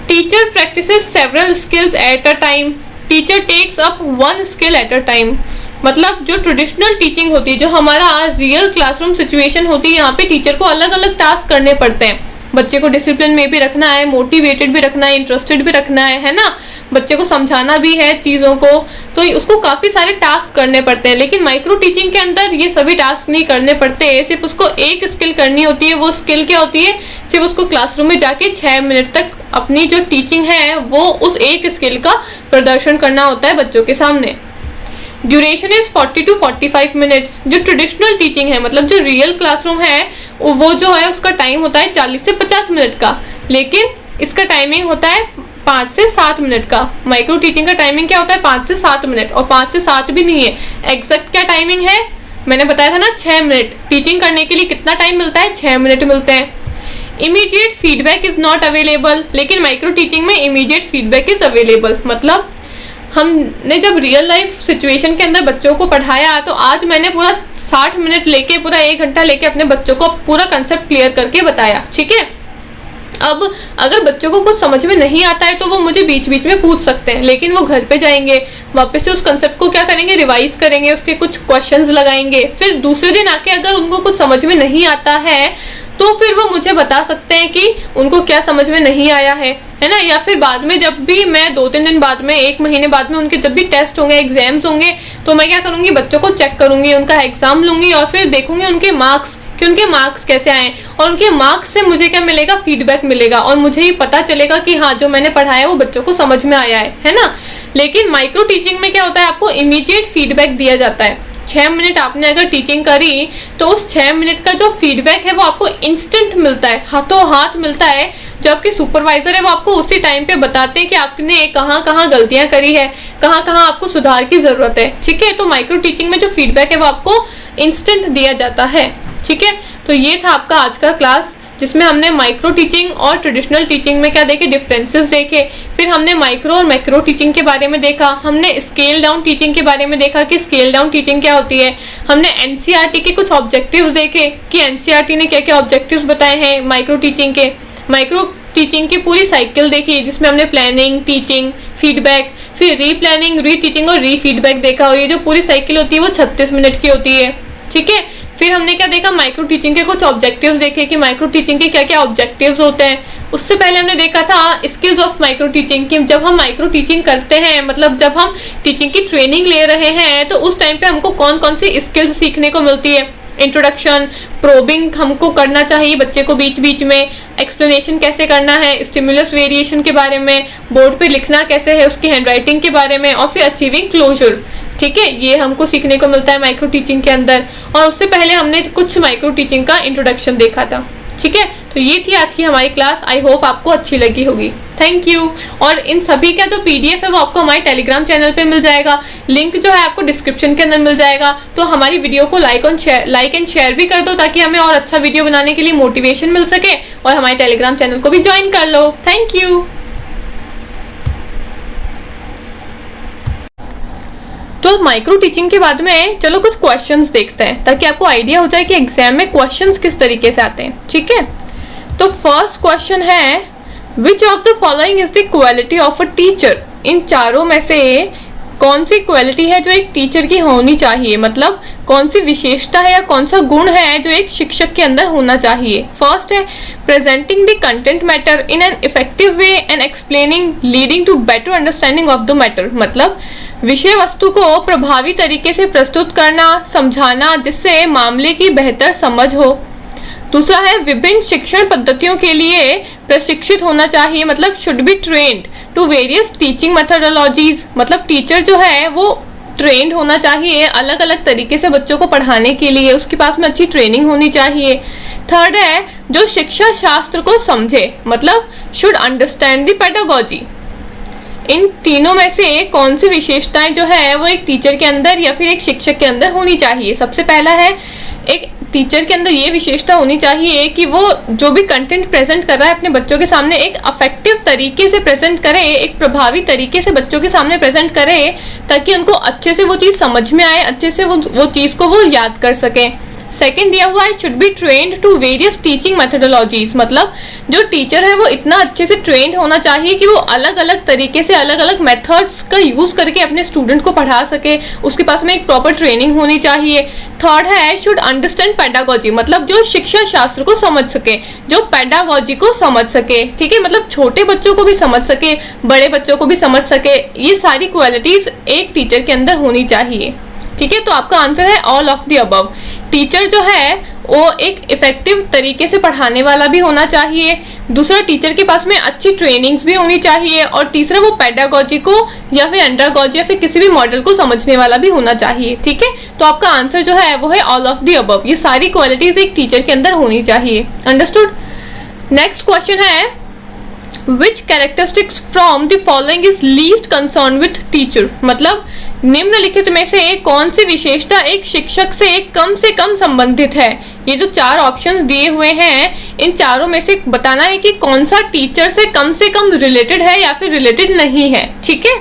Teacher practises several skills at a time, teacher takes up one skill at a time. मतलब जो ट्रेडिशनल टीचिंग होती है, जो हमारा रियल क्लासरूम सिचुएशन होती है, यहाँ पे टीचर को अलग अलग टास्क करने पड़ते हैं। बच्चे को डिसिप्लिन में भी रखना है, मोटिवेटेड भी रखना है, इंटरेस्टेड भी रखना है ना, बच्चे को समझाना भी है चीज़ों को, तो उसको काफ़ी सारे टास्क करने पड़ते हैं। लेकिन माइक्रो टीचिंग के अंदर ये सभी टास्क नहीं करने पड़ते, सिर्फ उसको एक स्किल करनी होती है। वो स्किल क्या होती है? सिर्फ उसको क्लासरूम में जाके 6 मिनट तक अपनी जो टीचिंग है वो उस एक स्किल का प्रदर्शन करना होता है बच्चों के सामने। Duration is 40 to 45 minutes. जो ट्रेडिशनल टीचिंग है, मतलब जो रियल क्लासरूम है, वो जो है उसका टाइम होता है 40 से 50 मिनट का, लेकिन इसका टाइमिंग होता है 5 से 7 मिनट का। माइक्रो टीचिंग का टाइमिंग क्या होता है? 5 से 7 मिनट, और 5 से 7 भी नहीं है, एग्जैक्ट क्या टाइमिंग है मैंने बताया था ना, 6 मिनट। टीचिंग करने के लिए कितना टाइम मिलता है? 6 मिनट मिलते हैं। Immediate feedback is not available, लेकिन माइक्रो टीचिंग में इमीडिएट फीडबैक इज अवेलेबल। मतलब हमने जब रियल लाइफ सिचुएशन के अंदर बच्चों को पढ़ाया, तो आज मैंने पूरा 60 मिनट लेके, पूरा 1 घंटा लेके अपने बच्चों को पूरा कंसेप्ट क्लियर करके बताया, ठीक है। अब अगर बच्चों को कुछ समझ में नहीं आता है तो वो मुझे बीच बीच में पूछ सकते हैं, लेकिन वो घर पे जाएंगे, वापस से उस कंसेप्ट को क्या करेंगे? रिवाइज करेंगे, उसके कुछ क्वेश्चंस लगाएंगे। फिर दूसरे दिन आके अगर उनको कुछ समझ में नहीं आता है तो फिर वो मुझे बता सकते हैं कि उनको क्या समझ में नहीं आया है ना। या फिर बाद में जब भी मैं 2-3 दिन बाद में, 1 महीने बाद में उनके जब भी टेस्ट होंगे, एग्जाम्स होंगे, तो मैं क्या करूंगी, बच्चों को चेक करूंगी, उनका एग्जाम लूंगी और फिर देखूंगी उनके मार्क्स कि उनके मार्क्स कैसे आए, और उनके मार्क्स से मुझे क्या मिलेगा, फीडबैक मिलेगा, और मुझे ही पता चलेगा कि हाँ जो मैंने पढ़ाया वो बच्चों को समझ में आया है ना। लेकिन माइक्रो टीचिंग में क्या होता है, आपको इमीडिएट फीडबैक दिया जाता है। 6 मिनट आपने अगर टीचिंग करी तो उस 6 मिनट का जो फीडबैक है वो आपको इंस्टेंट मिलता है, हाथों हाथ मिलता है। जो आपके सुपरवाइजर है वो आपको उसी टाइम पे बताते हैं कि आपने कहाँ कहाँ गलतियां करी है, कहाँ कहाँ आपको सुधार की जरूरत है, ठीक है। तो माइक्रो टीचिंग में जो फीडबैक है वो आपको इंस्टेंट दिया जाता है, ठीक है। तो ये था आपका आज का क्लास, जिसमें हमने माइक्रो टीचिंग और ट्रेडिशनल टीचिंग में क्या देखे, डिफरेंसेस देखे। फिर हमने माइक्रो और मैक्रो टीचिंग के बारे में देखा, हमने स्केल डाउन टीचिंग के बारे में देखा कि स्केल डाउन टीचिंग क्या होती है। हमने एनसीईआरटी के कुछ ऑब्जेक्टिव्स देखे कि एनसीईआरटी ने क्या क्या ऑब्जेक्टिव्स बताए हैं माइक्रो टीचिंग के। माइक्रो टीचिंग की पूरी साइकिल देखी, जिसमें हमने प्लानिंग, टीचिंग, फीडबैक, फिर रीप्लानिंग, री टीचिंग और री फीडबैक देखा। और ये जो पूरी साइकिल होती है वो 36 मिनट की होती है, ठीक है। फिर हमने क्या देखा, माइक्रो टीचिंग के कुछ ऑब्जेक्टिव्स देखे कि माइक्रो टीचिंग के क्या क्या ऑब्जेक्टिव्स होते हैं। उससे पहले हमने देखा था स्किल्स ऑफ माइक्रो टीचिंग कि जब हम माइक्रो टीचिंग करते हैं, मतलब जब हम टीचिंग की ट्रेनिंग ले रहे हैं, तो उस टाइम पे हमको कौन कौन सी स्किल्स सीखने को मिलती है। इंट्रोडक्शन, प्रोबिंग हमको करना चाहिए बच्चे को बीच बीच में, एक्सप्लेनेशन कैसे करना है, स्टिमुलस वेरिएशन के बारे में, बोर्ड पे लिखना कैसे है, उसकी हैंडराइटिंग के बारे में, और फिर अचीविंग क्लोजर, ठीक है। ये हमको सीखने को मिलता है माइक्रो टीचिंग के अंदर। और उससे पहले हमने कुछ माइक्रो टीचिंग का इंट्रोडक्शन देखा था, ठीक है। तो ये थी आज की हमारी क्लास, आई होप आपको अच्छी लगी होगी। Thank you. और इन सभी का जो पीडीएफ है वो आपको हमारे टेलीग्राम चैनल पे मिल जाएगा, लिंक जो है आपको डिस्क्रिप्शन के अंदर मिल जाएगा। तो हमारी वीडियो को लाइक एंड शेयर भी कर दो, ताकि हमें और अच्छा वीडियो बनाने के लिए मोटिवेशन मिल सके, और हमारे टेलीग्राम चैनल को भी ज्वाइन कर लो। Thank you. तो माइक्रो टीचिंग के बाद में चलो कुछ क्वेश्चंस देखते हैं, ताकि आपको आइडिया हो जाए कि एग्जाम में क्वेश्चंस किस तरीके से आते हैं, ठीक है। तो फर्स्ट क्वेश्चन है, which of the following is the quality of a teacher. इन चारों में से कौन सी क्वालिटी है जो एक टीचर की होनी चाहिए, मतलब कौन सी विशेषता है या कौन सा गुण है जो एक शिक्षक के अंदर होना चाहिए। फर्स्ट है, presenting the content matter in an effective way and explaining leading to better understanding of the matter, मतलब विषय वस्तु को प्रभावी तरीके से प्रस्तुत करना, समझाना, जिससे मामले की बेहतर समझ हो। दूसरा है, विभिन्न शिक्षण पद्धतियों के लिए प्रशिक्षित होना चाहिए, मतलब should be trained to various teaching methodologies, मतलब टीचर जो है वो ट्रेंड होना चाहिए अलग अलग तरीके से बच्चों को पढ़ाने के लिए, उसके पास में अच्छी ट्रेनिंग होनी चाहिए। थर्ड है, जो शिक्षा शास्त्र को समझे, मतलब शुड अंडरस्टैंड द पेडागोजी। इन तीनों में से कौन सी विशेषताएं जो है वो एक टीचर के अंदर या फिर एक शिक्षक के अंदर होनी चाहिए। सबसे पहला है, एक टीचर के अंदर ये विशेषता होनी चाहिए कि वो जो भी कंटेंट प्रेजेंट कर रहा है अपने बच्चों के सामने एक अफेक्टिव तरीके से प्रेजेंट करे, एक प्रभावी तरीके से बच्चों के सामने प्रेजेंट करे, ताकि उनको अच्छे से वो चीज़ समझ में आए, अच्छे से वो चीज़ को वो याद कर सकें। सेकेंड दिया हुआ है, should be trained to various teaching methodologies, मतलब जो टीचर है वो इतना अच्छे से ट्रेंड होना चाहिए कि वो अलग अलग तरीके से अलग अलग मेथड्स का यूज करके अपने स्टूडेंट को पढ़ा सके, उसके पास में एक प्रॉपर ट्रेनिंग होनी चाहिए। थर्ड है, शुड अंडरस्टैंड पेडागोजी, मतलब जो शिक्षा शास्त्र को समझ सके, जो पेडागोजी को समझ सके, ठीक है, मतलब छोटे बच्चों को भी समझ सके, बड़े बच्चों को भी समझ सके। ये सारी क्वालिटीज एक टीचर के अंदर होनी चाहिए, ठीक है। तो आपका आंसर है all of the above. Teacher जो है वो एक इफेक्टिव तरीके से पढ़ाने वाला भी होना चाहिए, दूसरा टीचर के पास में अच्छी ट्रेनिंग्स भी होनी चाहिए, और तीसरा वो पेडागोजी को या फिर एंड्रागोजी या फिर किसी भी मॉडल को समझने वाला भी होना चाहिए, ठीक है। तो आपका आंसर जो है वो है ऑल ऑफ द अबव। ये सारी क्वालिटीज एक टीचर के अंदर होनी चाहिए। अंडरस्टूड। नेक्स्ट क्वेश्चन है, Which characteristics from the following is least concerned with teacher, मतलब निम्नलिखित में से कौन सी विशेषता एक शिक्षक से कम संबंधित है। ये जो चार ऑप्शंस दिए हुए हैं, इन चारों में से बताना है कि कौन सा टीचर से कम रिलेटेड है या फिर रिलेटेड नहीं है, ठीक है।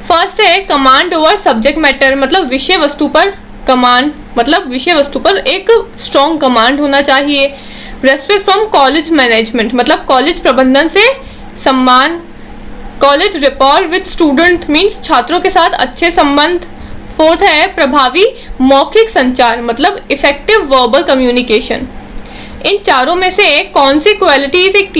फर्स्ट है, कमांड ओवर सब्जेक्ट मैटर, मतलब विषय वस्तु पर कमांड, मतलब विषय वस्तु पर एक स्ट्रॉन्ग कमांड होना चाहिए। रेस्पेक्ट फ्रॉम कॉलेज मैनेजमेंट, मतलब कॉलेज प्रबंधन से सम्मान। कॉलेज रेपॉर विद स्टूडेंट, मीन्स छात्रों के साथ अच्छे संबंध। फोर्थ है, प्रभावी मौखिक संचार, मतलब इफेक्टिव वर्बल कम्युनिकेशन। इन चारों में से कौन सी क्वालिटीज एक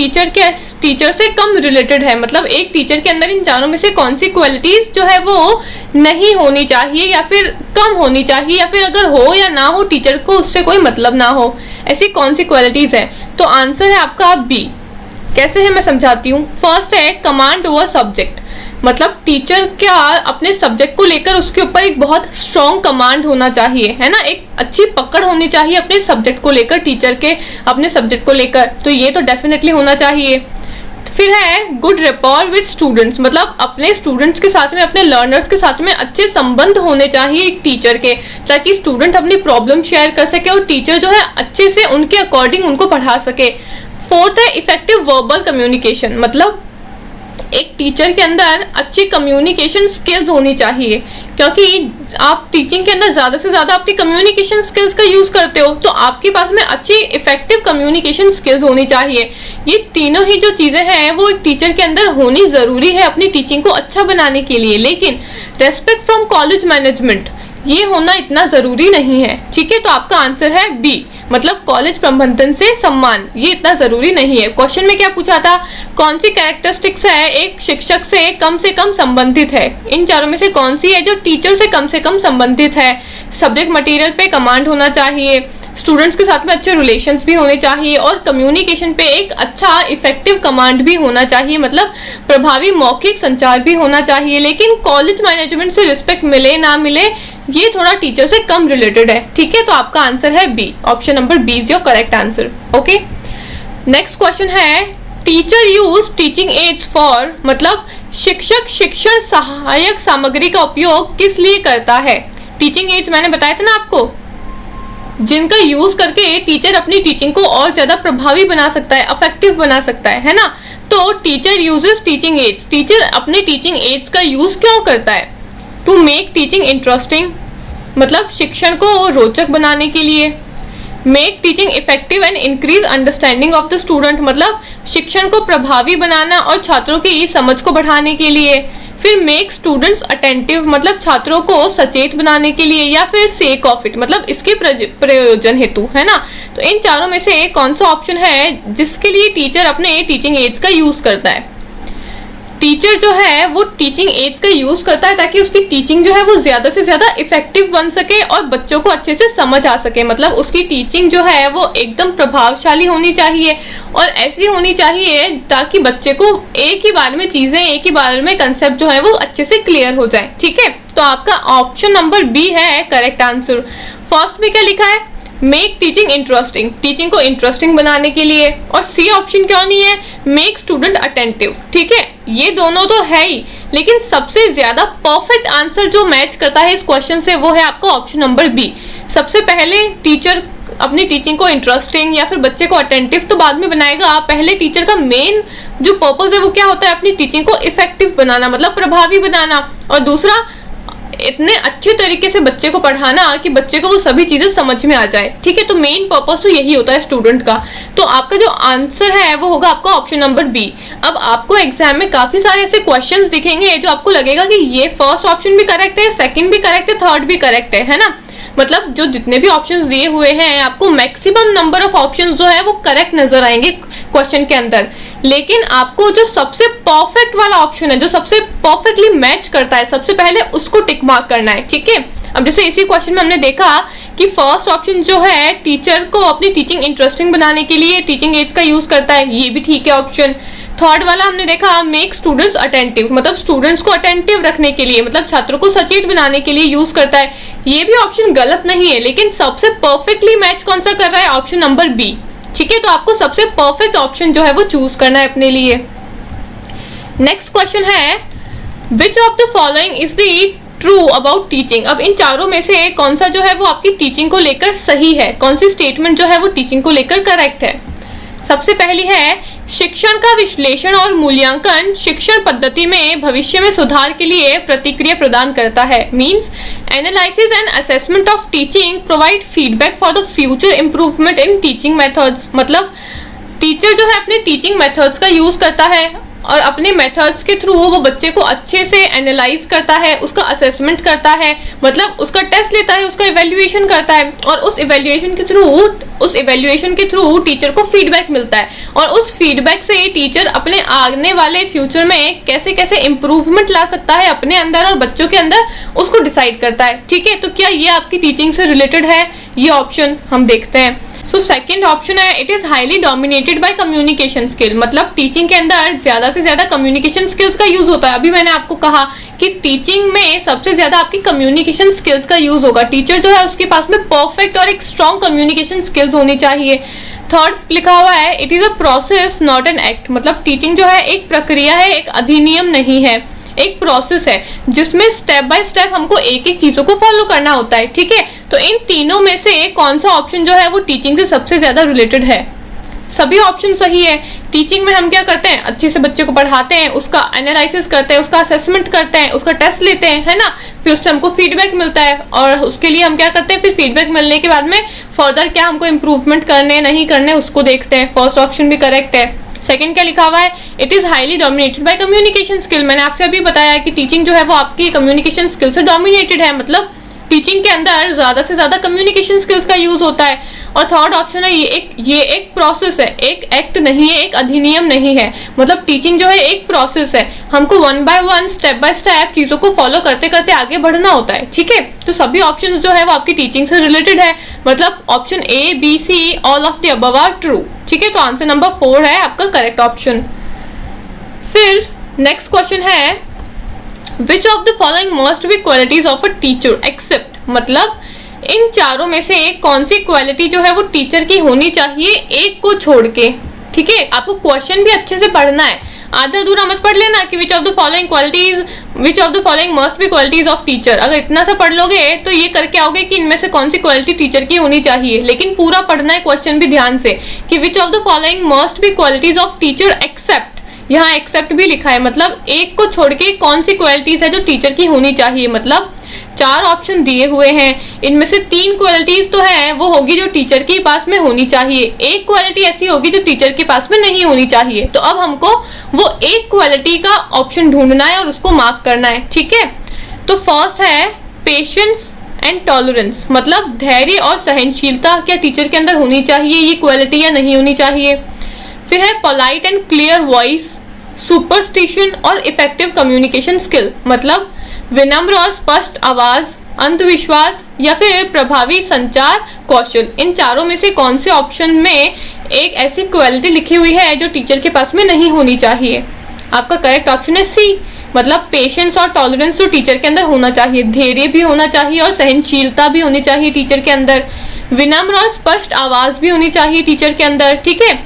टीचर से कम रिलेटेड है, मतलब एक टीचर के अंदर इन चारों में से कौन सी क्वालिटीज जो है वो नहीं होनी चाहिए या फिर कम होनी चाहिए, या फिर अगर हो या ना हो टीचर को उससे कोई मतलब ना हो, ऐसी कौन सी क्वालिटीज है? तो आंसर है आपका बी। कैसे है मैं समझाती हूँ। फर्स्ट है कमांड ओवर सब्जेक्ट, मतलब टीचर क्या अपने सब्जेक्ट को लेकर उसके ऊपर एक बहुत स्ट्रॉन्ग कमांड होना चाहिए, है ना, एक अच्छी पकड़ होनी चाहिए अपने सब्जेक्ट को लेकर, टीचर के अपने सब्जेक्ट को लेकर, तो ये तो डेफिनेटली होना चाहिए। फिर है गुड रेपॉर विद स्टूडेंट्स, मतलब अपने स्टूडेंट्स के साथ में, अपने लर्नर्स के साथ में अच्छे संबंध होने चाहिए एक टीचर के, ताकि स्टूडेंट अपनी प्रॉब्लम शेयर कर सके और टीचर जो है अच्छे से उनके अकॉर्डिंग उनको पढ़ा सके। फोर्थ है इफेक्टिव वर्बल कम्युनिकेशन, मतलब एक टीचर के अंदर अच्छी कम्युनिकेशन स्किल्स होनी चाहिए, क्योंकि आप टीचिंग के अंदर ज़्यादा से ज़्यादा अपनी कम्युनिकेशन स्किल्स का यूज़ करते हो, तो आपके पास में अच्छी इफेक्टिव कम्युनिकेशन स्किल्स होनी चाहिए। ये तीनों ही जो चीज़ें हैं वो एक टीचर के अंदर होनी ज़रूरी है अपनी टीचिंग को अच्छा बनाने के लिए। लेकिन रेस्पेक्ट फ्रॉम कॉलेज मैनेजमेंट, ये होना इतना ज़रूरी नहीं है, ठीक है। तो आपका आंसर है बी, मतलब कॉलेज प्रबंधन से सम्मान, ये इतना ज़रूरी नहीं है। क्वेश्चन में क्या पूछा था, कौन सी कैरेक्टरिस्टिक्स है एक शिक्षक से कम संबंधित है, इन चारों में से कौन सी है जो टीचर से कम संबंधित है? सब्जेक्ट मटेरियल पे कमांड होना चाहिए, स्टूडेंट्स के साथ में अच्छे रिलेशंस भी होने चाहिए, और कम्युनिकेशन पे एक अच्छा इफेक्टिव कमांड भी होना चाहिए, मतलब प्रभावी मौखिक संचार भी होना चाहिए। लेकिन कॉलेज मैनेजमेंट से रिस्पेक्ट मिले ना मिले, ये थोड़ा टीचर से कम रिलेटेड है, ठीक है। तो आपका आंसर है B, option number B is your correct answer. Okay, next question है teacher use teaching aids for, मतलब शिक्षक शिक्षण सहायक सामग्री का उपयोग किस लिए करता है? टीचिंग एड्स मैंने बताया था ना आपको, जिनका यूज करके टीचर अपनी टीचिंग को और ज्यादा प्रभावी बना सकता है, अफेक्टिव बना सकता है ना। तो teacher uses teaching ads, teacher अपने टीचिंग एड्स का यूज क्यों करता है? टू मेक टीचिंग इंटरेस्टिंग, मतलब शिक्षण को रोचक बनाने के लिए। Make teaching effective and increase understanding of the student, मतलब शिक्षण को प्रभावी बनाना और छात्रों की समझ को बढ़ाने के लिए। फिर मेक स्टूडेंट्स अटेंटिव, मतलब छात्रों को सचेत बनाने के लिए, या फिर सेक ऑफ इट, मतलब इसके प्रयोजन हेतु, है ना। तो इन चारों में से कौन सा ऑप्शन है जिसके लिए टीचर अपने टीचिंग एड्स का यूज करता है? टीचर जो है वो टीचिंग एड्स का यूज करता है ताकि उसकी टीचिंग जो है वो ज्यादा से ज्यादा इफेक्टिव बन सके और बच्चों को अच्छे से समझ आ सके, मतलब उसकी टीचिंग जो है वो एकदम प्रभावशाली होनी चाहिए और ऐसी होनी चाहिए ताकि बच्चे को एक ही बार में चीजें, एक ही बार में कंसेप्ट जो है वो अच्छे से क्लियर हो जाए, ठीक है। तो आपका ऑप्शन नंबर बी है करेक्ट आंसर। फर्स्ट में क्या लिखा है, मेक टीचिंग इंटरेस्टिंग, टीचिंग को इंटरेस्टिंग बनाने के लिए, और सी ऑप्शन क्यों नहीं है, मेक स्टूडेंट अटेंटिव, ठीक है। ये दोनों तो है ही, लेकिन सबसे ज्यादा परफेक्ट आंसर जो मैच करता है इस क्वेश्चन से वो है आपका ऑप्शन नंबर बी। सबसे पहले टीचर अपनी टीचिंग को इंटरेस्टिंग या फिर बच्चे को अटेंटिव तो बाद में बनाएगा, पहले टीचर का मेन जो पर्पस है वो क्या होता है, अपनी टीचिंग को इफेक्टिव बनाना, मतलब प्रभावी बनाना, और दूसरा इतने अच्छे तरीके से बच्चे को पढ़ाना कि बच्चे को वो सभी चीजें समझ में आ जाए, ठीक है। तो मेन पर्पस तो यही होता है स्टूडेंट का। तो आपका जो आंसर है वो होगा आपका ऑप्शन नंबर बी। अब आपको एग्जाम में काफी सारे ऐसे क्वेश्चंस दिखेंगे जो आपको लगेगा कि ये फर्स्ट ऑप्शन भी करेक्ट है, सेकंड भी करेक्ट है, थर्ड भी करेक्ट है ना। मतलब जो जितने भी ऑप्शंस दिए हुए हैं आपको मैक्सिमम नंबर ऑफ ऑप्शंस जो है वो करेक्ट नजर आएंगे क्वेश्चन के अंदर, लेकिन आपको जो सबसे परफेक्ट वाला ऑप्शन है, जो सबसे परफेक्टली मैच करता है, सबसे पहले उसको टिक मार्क करना है, ठीक है। अब जैसे इसी क्वेश्चन में हमने देखा कि फर्स्ट ऑप्शन जो है टीचर को अपनी टीचिंग इंटरेस्टिंग बनाने के लिए टीचिंग एड्स का यूज करता है, ये भी ठीक है ऑप्शन। थर्ड वाला हमने देखा मेक स्टूडेंट्स अटेंटिव, मतलब स्टूडेंट्स को अटेंटिव रखने के लिए, मतलब छात्रों को सचेत बनाने के लिए यूज करता है, ये भी ऑप्शन गलत नहीं है, लेकिन सबसे परफेक्टली मैच कौन सा कर रहा है, ऑप्शन नंबर बी, ठीक है। तो आपको सबसे परफेक्ट ऑप्शन जो है वो चूज करना है अपने लिए। नेक्स्ट क्वेश्चन है which of the following is the true about teaching. अब इन चारों में से कौन सा जो है वो आपकी टीचिंग को लेकर सही है, कौन सी स्टेटमेंट जो है वो टीचिंग को लेकर करेक्ट है। सबसे पहली है शिक्षण का विश्लेषण और मूल्यांकन शिक्षण पद्धति में भविष्य में सुधार के लिए प्रतिक्रिया प्रदान करता है। Means analysis and assessment of teaching provide feedback for the future improvement in teaching methods, मतलब टीचर जो है अपने टीचिंग मेथड्स का यूज करता है और अपने मेथड्स के थ्रू वो बच्चे को अच्छे से एनालाइज करता है, उसका असेसमेंट करता है, मतलब उसका टेस्ट लेता है, उसका इवैल्यूएशन करता है और उस इवैल्यूएशन के थ्रू टीचर को फीडबैक मिलता है और उस फीडबैक से टीचर अपने आने वाले फ्यूचर में कैसे कैसे इंप्रूवमेंट ला सकता है अपने अंदर और बच्चों के अंदर, उसको डिसाइड करता है। ठीक है, तो क्या ये आपकी टीचिंग से रिलेटेड है? ये ऑप्शन हम देखते हैं। सो सेकंड ऑप्शन है, it is highly dominated by communication skill, मतलब टीचिंग के अंदर ज्यादा से ज्यादा कम्युनिकेशन स्किल्स का यूज होता है। अभी मैंने आपको कहा कि टीचिंग में सबसे ज्यादा आपकी कम्युनिकेशन स्किल्स का यूज होगा। टीचर जो है उसके पास में परफेक्ट और एक स्ट्रॉन्ग कम्युनिकेशन स्किल्स होनी चाहिए। थर्ड लिखा हुआ है, it is a process not an act, मतलब टीचिंग जो है एक प्रक्रिया है, एक अधिनियम नहीं है, एक प्रोसेस है जिसमें स्टेप बाय स्टेप हमको एक एक चीजों को फॉलो करना होता है। ठीक है, तो इन तीनों में से कौन सा ऑप्शन जो है वो टीचिंग से सबसे ज्यादा रिलेटेड है? सभी ऑप्शन सही है। टीचिंग में हम क्या करते हैं, अच्छे से बच्चे को पढ़ाते हैं, उसका एनालिसिस करते हैं, उसका असेसमेंट करते हैं, उसका टेस्ट लेते हैं, है ना, फिर उससे हमको फीडबैक मिलता है और उसके लिए हम क्या करते हैं, फिर फीडबैक मिलने के बाद में फर्दर क्या हमको इम्प्रूवमेंट करने नहीं करने उसको देखते हैं। फर्स्ट ऑप्शन भी करेक्ट है। सेकंड क्या लिखा हुआ है, it is highly dominated by communication skill. मैंने आपसे अभी बताया कि टीचिंग जो है वो आपकी कम्युनिकेशन स्किल से डोमिनेटेड है, मतलब टीचिंग के अंदर ज्यादा से ज्यादा कम्युनिकेशन स्किल्स का यूज होता है। और थर्ड ऑप्शन है, ये एक प्रोसेस है, एक एक्ट नहीं है, एक अधिनियम नहीं है, मतलब टीचिंग जो है एक प्रोसेस है, हमको one by one step by step चीजों को फॉलो करते करते आगे बढ़ना होता है। ठीक है, तो सभी ऑप्शन जो है वो आपकी टीचिंग से रिलेटेड है, मतलब option A B C all of the above are true. ठीक है, तो आंसर नंबर 4 है आपका करेक्ट ऑप्शन। फिर नेक्स्ट क्वेश्चन है, Which of the following must be qualities of a teacher except, मतलब इन चारों में से कौन सी क्वालिटी जो है वो टीचर की होनी चाहिए एक को छोड़ के। ठीक है, आपको क्वेश्चन भी अच्छे से पढ़ना है, आधा अधूरा मत पढ़ लेना कि which of the following must be qualities of teacher। अगर इतना सा पढ़ लोगे तो ये करके आओगे कि इनमें से कौन सी क्वालिटी टीचर की होनी चाहिए, लेकिन पूरा पढ़ना है क्वेश्चन भी ध्यान से कि which of the following must be qualities of teacher except, यहाँ एक्सेप्ट भी लिखा है, मतलब एक को छोड़ के कौन सी क्वालिटीज है जो टीचर की होनी चाहिए। मतलब 4 ऑप्शन दिए हुए हैं, इनमें से 3 क्वालिटीज तो है वो होगी जो टीचर के पास में होनी चाहिए, एक क्वालिटी ऐसी होगी जो टीचर के पास में नहीं होनी चाहिए। तो अब हमको वो एक क्वालिटी का ऑप्शन ढूंढना है और उसको मार्क करना है। ठीक है, तो फर्स्ट है पेशेंस एंड टॉलरेंस, मतलब धैर्य और सहनशीलता क्या टीचर के अंदर होनी चाहिए, ये क्वालिटी या नहीं होनी चाहिए। फिर है polite and clear voice, superstition और इफेक्टिव कम्युनिकेशन स्किल, मतलब विनम्र और स्पष्ट आवाज, अंधविश्वास या फिर प्रभावी संचार कौशल। इन चारों में से कौन से ऑप्शन में एक ऐसी क्वालिटी लिखी हुई है जो टीचर के पास में नहीं होनी चाहिए? आपका करेक्ट ऑप्शन है सी, मतलब पेशेंस और टॉलरेंस तो टीचर के अंदर होना चाहिए, धैर्य भी होना चाहिए और सहनशीलता भी होनी चाहिए टीचर के अंदर, विनम्र और स्पष्ट आवाज भी होनी चाहिए टीचर के अंदर। ठीक है,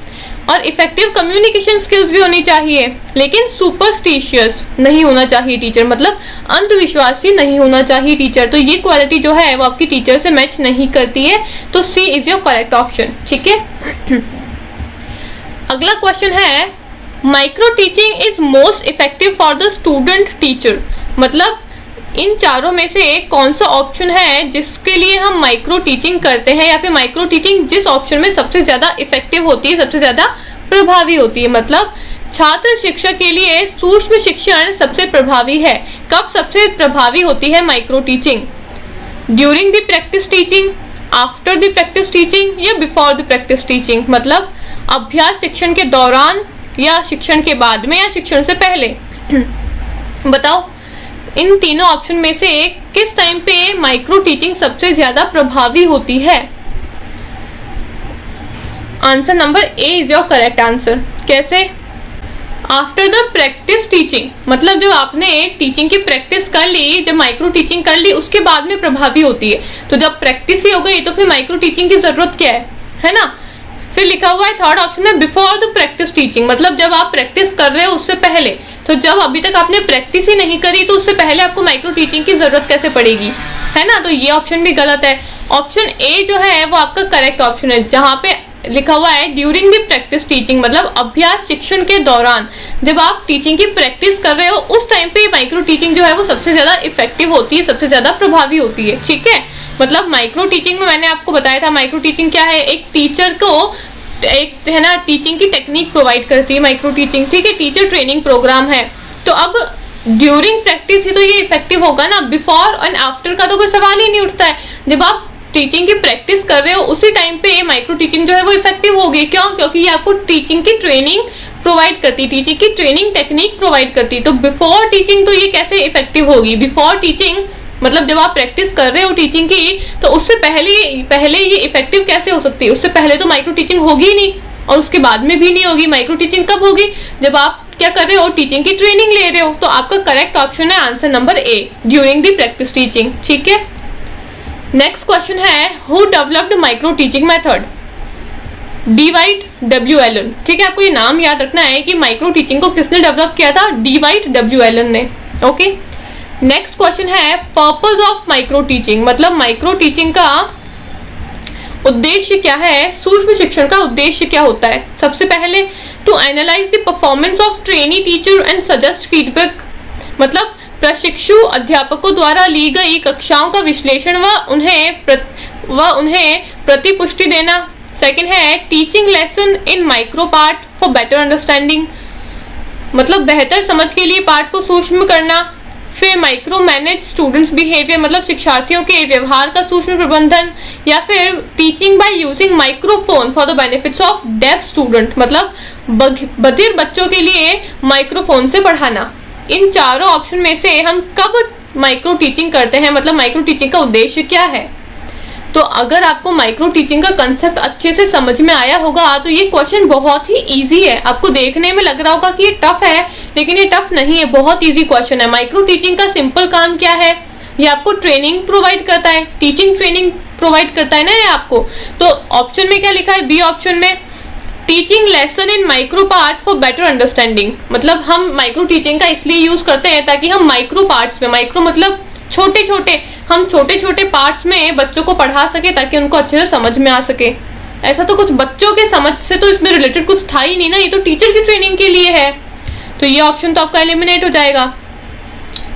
और इफेक्टिव कम्युनिकेशन स्किल्स भी होनी चाहिए, लेकिन सुपरस्टिशियस नहीं होना चाहिए टीचर, मतलब अंधविश्वासी नहीं होना चाहिए टीचर। तो ये क्वालिटी जो है वो आपकी टीचर से मैच नहीं करती है, तो सी इज योर करेक्ट ऑप्शन। ठीक है, अगला क्वेश्चन है, micro teaching is most effective for the student teacher, मतलब इन चारों में से कौन सा ऑप्शन है जिसके लिए हम माइक्रो टीचिंग करते हैं, या फिर माइक्रो टीचिंग जिस ऑप्शन में सबसे ज्यादा इफेक्टिव होती है, सबसे ज्यादा प्रभावी होती है। मतलब छात्र शिक्षक के लिए सूक्ष्म शिक्षण सबसे प्रभावी है। कब सबसे प्रभावी होती है micro teaching? During the practice teaching, after the practice teaching या बिफोर द प्रैक्टिस टीचिंग, मतलब अभ्यास शिक्षण के दौरान या शिक्षण के बाद में या शिक्षण से पहले। बताओ इन तीनों ऑप्शन में से किस टाइम पे माइक्रो टीचिंग सबसे ज्यादा प्रभावी होती है? Answer number A is your correct answer. कैसे? आफ्टर द प्रैक्टिस टीचिंग, मतलब जब आपने टीचिंग की प्रैक्टिस कर ली, जब माइक्रो टीचिंग कर ली, उसके बाद में प्रभावी होती है। तो जब प्रैक्टिस ही हो गई तो फिर माइक्रो टीचिंग की जरूरत क्या है ना। फिर लिखा हुआ है थर्ड ऑप्शन में बिफोर द प्रैक्टिस टीचिंग, मतलब जब आप प्रैक्टिस कर रहे हो उससे पहले। तो जब अभी तक आपने प्रैक्टिस ही नहीं करी तो उससे पहले आपको माइक्रो टीचिंग की जरूरत कैसे पड़ेगी, है ना। तो ये ऑप्शन भी गलत है। ऑप्शन ए जो है वो आपका करेक्ट ऑप्शन है, जहाँ पे लिखा हुआ है ड्यूरिंग द प्रैक्टिस टीचिंग, मतलब अभ्यास शिक्षण के दौरान जब आप टीचिंग की प्रैक्टिस कर रहे हो उस टाइम पे माइक्रो टीचिंग जो है वो सबसे ज्यादा इफेक्टिव होती है, सबसे ज्यादा प्रभावी होती है। ठीक है, मतलब माइक्रो टीचिंग में मैंने आपको बताया था माइक्रो टीचिंग क्या है, एक टीचर को एक है ना टीचिंग की टेक्निक प्रोवाइड करती है माइक्रो टीचिंग, ठीक है, टीचर ट्रेनिंग प्रोग्राम है। तो अब ड्यूरिंग प्रैक्टिस ही तो ये इफेक्टिव होगा ना, बिफोर एंड आफ्टर का तो कोई सवाल ही नहीं उठता है। जब आप टीचिंग की प्रैक्टिस कर रहे हो उसी टाइम पे माइक्रो टीचिंग जो है वो इफेक्टिव होगी। क्यों? क्योंकि ये आपको टीचिंग की ट्रेनिंग प्रोवाइड करती, टीचिंग की ट्रेनिंग टेक्निक प्रोवाइड करती। तो बिफोर टीचिंग तो ये कैसे इफेक्टिव होगी? बिफोर टीचिंग मतलब जब आप प्रैक्टिस कर रहे हो टीचिंग की, तो उससे पहले ये इफेक्टिव कैसे हो सकती है? उससे पहले तो माइक्रो टीचिंग होगी ही नहीं और उसके बाद में भी नहीं होगी। माइक्रो टीचिंग कब होगी? जब आप क्या कर रहे हो, टीचिंग की ट्रेनिंग ले रहे हो। तो आपका करेक्ट ऑप्शन है answer number A, during the practice teaching, ठीक है। नेक्स्ट क्वेश्चन है, who developed micro teaching method? Dwight W Allen, ठीक है, आपको ये नाम याद रखना है कि माइक्रो टीचिंग को किसने डेवलप किया था? डी वाइट डब्ल्यू एलन ने, ओके। नेक्स्ट क्वेश्चन है, पर्पस ऑफ माइक्रो टीचिंग, मतलब माइक्रो टीचिंग का उद्देश्य क्या है? सूक्ष्म शिक्षण का उद्देश्य क्या होता है? सबसे पहले to analyse the performance of trainee teacher and suggest feedback, मतलब प्रशिक्षु अध्यापकों द्वारा ली गई कक्षाओं का विश्लेषण व उन्हें प्रतिपुष्टि देना। सेकंड है teaching lesson in micro part for better understanding, मतलब बेहतर समझ के लिए पाठ को सूक्ष्म करना। फिर माइक्रो मैनेज स्टूडेंट्स बिहेवियर, मतलब शिक्षार्थियों के व्यवहार का सूक्ष्म प्रबंधन। या फिर teaching by using microphone for the benefits of deaf student, मतलब बधिर बच्चों के लिए माइक्रोफोन से पढ़ाना। इन चारों ऑप्शन में से हम कब माइक्रो टीचिंग करते हैं, मतलब माइक्रो टीचिंग का उद्देश्य क्या है? तो अगर आपको माइक्रो टीचिंग का कंसेप्ट अच्छे से समझ में आया होगा तो ये क्वेश्चन बहुत ही इजी है। आपको देखने में लग रहा होगा कि ये टफ है, लेकिन ये टफ नहीं है, बहुत इजी क्वेश्चन है। माइक्रो टीचिंग का सिंपल काम क्या है? ये आपको ट्रेनिंग प्रोवाइड करता है, टीचिंग ट्रेनिंग प्रोवाइड करता है ना ये आपको। तो ऑप्शन में क्या लिखा है? बी ऑप्शन में, teaching lesson in micro parts for better understanding, मतलब हम माइक्रो टीचिंग का इसलिए यूज करते हैं ताकि हम माइक्रो पार्ट्स में, माइक्रो मतलब छोटे छोटे पार्ट्स में बच्चों को पढ़ा सके ताकि उनको अच्छे से समझ में आ सके। ऐसा तो कुछ बच्चों के समझ से तो इसमें रिलेटेड कुछ था ही नहीं ना, ये तो टीचर की ट्रेनिंग के लिए है। तो ये ऑप्शन तो आपका एलिमिनेट हो जाएगा।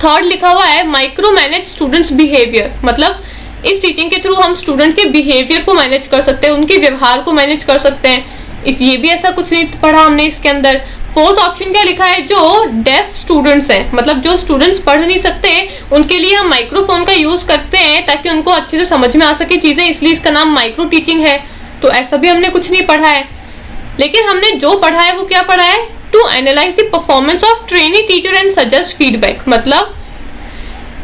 थर्ड लिखा हुआ है माइक्रो मैनेज स्टूडेंट्स बिहेवियर, मतलब इस टीचिंग के थ्रू हम स्टूडेंट के बिहेवियर को मैनेज कर सकते हैं, उनके व्यवहार को मैनेज कर सकते हैं। ये भी ऐसा कुछ नहीं पढ़ा हमने इसके अंदर। फोर्थ ऑप्शन क्या लिखा है? जो डेफ स्टूडेंट्स हैं, मतलब जो स्टूडेंट्स पढ़ नहीं सकते उनके लिए हम माइक्रोफोन का यूज करते हैं ताकि उनको अच्छे से समझ में आ सके चीजें, इसलिए इसका नाम माइक्रो टीचिंग है। तो ऐसा भी हमने कुछ नहीं पढ़ा है, लेकिन हमने जो पढ़ा है वो क्या पढ़ा है? To analyse the performance of trainee teacher and suggest feedback, मतलब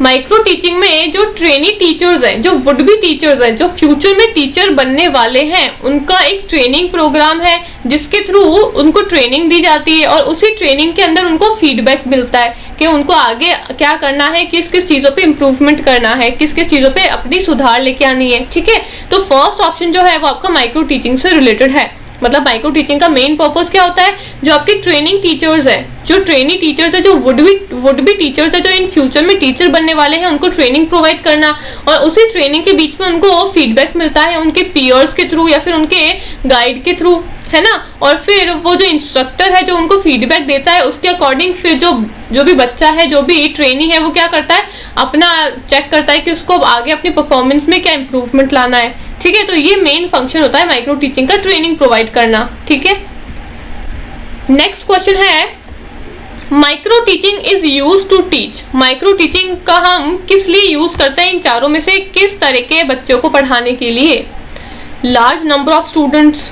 माइक्रो टीचिंग में जो ट्रेनी टीचर्स हैं, जो वुड बी टीचर्स हैं, जो फ्यूचर में टीचर बनने वाले हैं, उनका एक ट्रेनिंग प्रोग्राम है जिसके थ्रू उनको ट्रेनिंग दी जाती है और उसी ट्रेनिंग के अंदर उनको फीडबैक मिलता है कि उनको आगे क्या करना है, किस किस चीज़ों पे इम्प्रूवमेंट करना है, किस किस चीज़ों पे अपनी सुधार लेके आनी है, ठीक है। तो फर्स्ट ऑप्शन जो है वो आपका माइक्रो टीचिंग से रिलेटेड है। मतलब माइक्रो टीचिंग का मेन पर्पस क्या होता है? जो आपके ट्रेनिंग टीचर्स है, जो ट्रेनी टीचर्स है, जो वुड बी टीचर्स है, जो इन फ्यूचर में टीचर बनने वाले हैं, उनको ट्रेनिंग प्रोवाइड करना और उसी ट्रेनिंग के बीच में उनको फीडबैक मिलता है उनके पीयर्स के थ्रू या फिर उनके गाइड के थ्रू, है ना। और फिर वो जो इंस्ट्रक्टर है जो उनको फीडबैक देता है उसके अकॉर्डिंग फिर जो भी बच्चा है, जो भी ट्रेनी है, वो क्या करता है? अपना चेक करता है कि उसको आगे अपनी परफॉर्मेंस में क्या इंप्रूवमेंट लाना है, ठीक है। तो ये मेन फंक्शन होता है माइक्रो टीचिंग का, ट्रेनिंग प्रोवाइड करना, ठीक है। नेक्स्ट क्वेश्चन है, micro teaching is use to teach, micro teaching का हम किस लिए यूज करते हैं? इन चारों में से किस तरह के बच्चों को पढ़ाने के लिए? लार्ज नंबर ऑफ स्टूडेंट्स,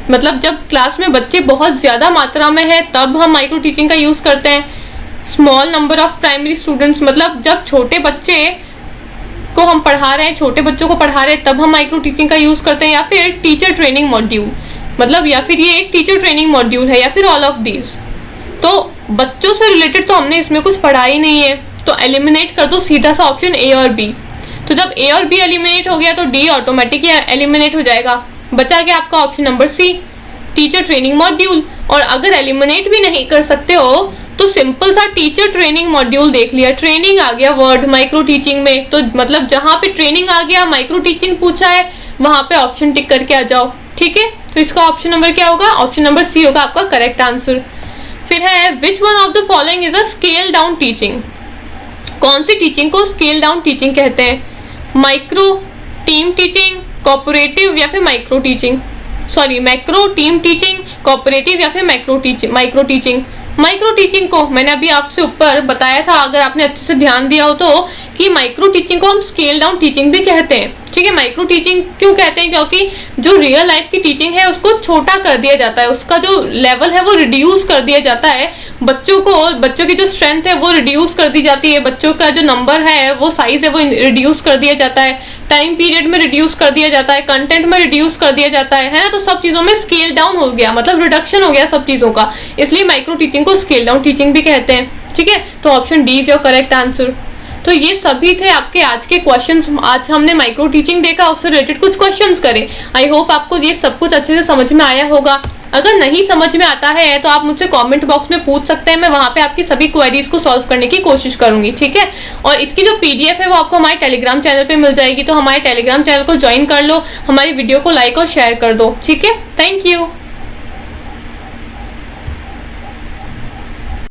मतलब जब क्लास में बच्चे बहुत ज़्यादा मात्रा में है तब हम माइक्रो टीचिंग का यूज़ करते हैं। Small number of primary students, मतलब जब छोटे बच्चे को हम पढ़ा रहे हैं, छोटे बच्चों को पढ़ा रहे हैं तब हम माइक्रो टीचिंग का यूज़ करते हैं। या फिर टीचर ट्रेनिंग मॉड्यूल, मतलब या फिर ये एक टीचर ट्रेनिंग मॉड्यूल है, या फिर ऑल ऑफ दीज। तो बच्चों से रिलेटेड तो हमने इसमें कुछ पढ़ा ही नहीं है, तो एलिमिनेट कर दो सीधा सा ऑप्शन ए और बी। तो जब ए और बी एलिमिनेट हो गया तो डी ऑटोमेटिक एलिमिनेट हो जाएगा। बचा गया आपका option number C, teacher training module. और अगर एलिमिनेट भी नहीं कर सकते हो तो सिंपल सा टीचर ट्रेनिंग मॉड्यूल देख लिया, ट्रेनिंग आ गया वर्ड माइक्रो टीचिंग में, तो मतलब जहां पे ट्रेनिंग आ गया, माइक्रो टीचिंग पूछा है, वहां पे ऑप्शन टिक करके आ जाओ, ठीक है। तो इसका ऑप्शन नंबर क्या होगा? ऑप्शन नंबर सी होगा आपका करेक्ट आंसर। फिर है which one of the following is a scale down teaching, कौन सी टीचिंग को स्केल डाउन टीचिंग कहते हैं? माइक्रो, टीम टीचिंग, कोऑपरेटिव या फिर micro teaching? Macro team teaching, cooperative या फिर माइक्रो टीचिंग। माइक्रो टीचिंग को मैंने अभी आपसे ऊपर बताया था, अगर आपने अच्छे से ध्यान दिया हो तो, कि माइक्रो टीचिंग को हम स्केल डाउन टीचिंग भी कहते हैं। ठीक है, माइक्रो टीचिंग क्यों कहते हैं? क्योंकि जो रियल लाइफ की टीचिंग है उसको छोटा कर दिया जाता है, उसका जो लेवल है वो रिड्यूस कर दिया जाता है। बच्चों की जो स्ट्रेंथ है वो रिड्यूस कर दी जाती है, बच्चों का जो नंबर है वो साइज है वो रिड्यूस कर दिया जाता है, टाइम पीरियड में रिड्यूस कर दिया जाता है, कंटेंट में रिड्यूस कर दिया जाता है ना। तो सब चीज़ों में स्केल डाउन हो गया, मतलब रिडक्शन हो गया सब चीज़ों का, इसलिए माइक्रो टीचिंग को स्केल डाउन टीचिंग भी कहते हैं। ठीक है, तो option D is your correct answer. तो ये सभी थे आपके आज के क्वेश्चंस। आज हमने माइक्रो टीचिंग देखा, उससे रिलेटेड कुछ क्वेश्चंस करे। आई होप आपको ये सब कुछ अच्छे से समझ में आया होगा। अगर नहीं समझ में आता है तो आप मुझसे कमेंट बॉक्स में पूछ सकते हैं, मैं वहां पे आपकी सभी क्वेरीज को सॉल्व करने की कोशिश करूंगी। ठीक है, और इसकी जो पीडीएफ है वो आपको हमारे टेलीग्राम चैनल पे मिल जाएगी, तो हमारे टेलीग्राम चैनल को ज्वाइन कर लो, हमारी वीडियो को लाइक और शेयर कर दो। ठीक है, थैंक यू।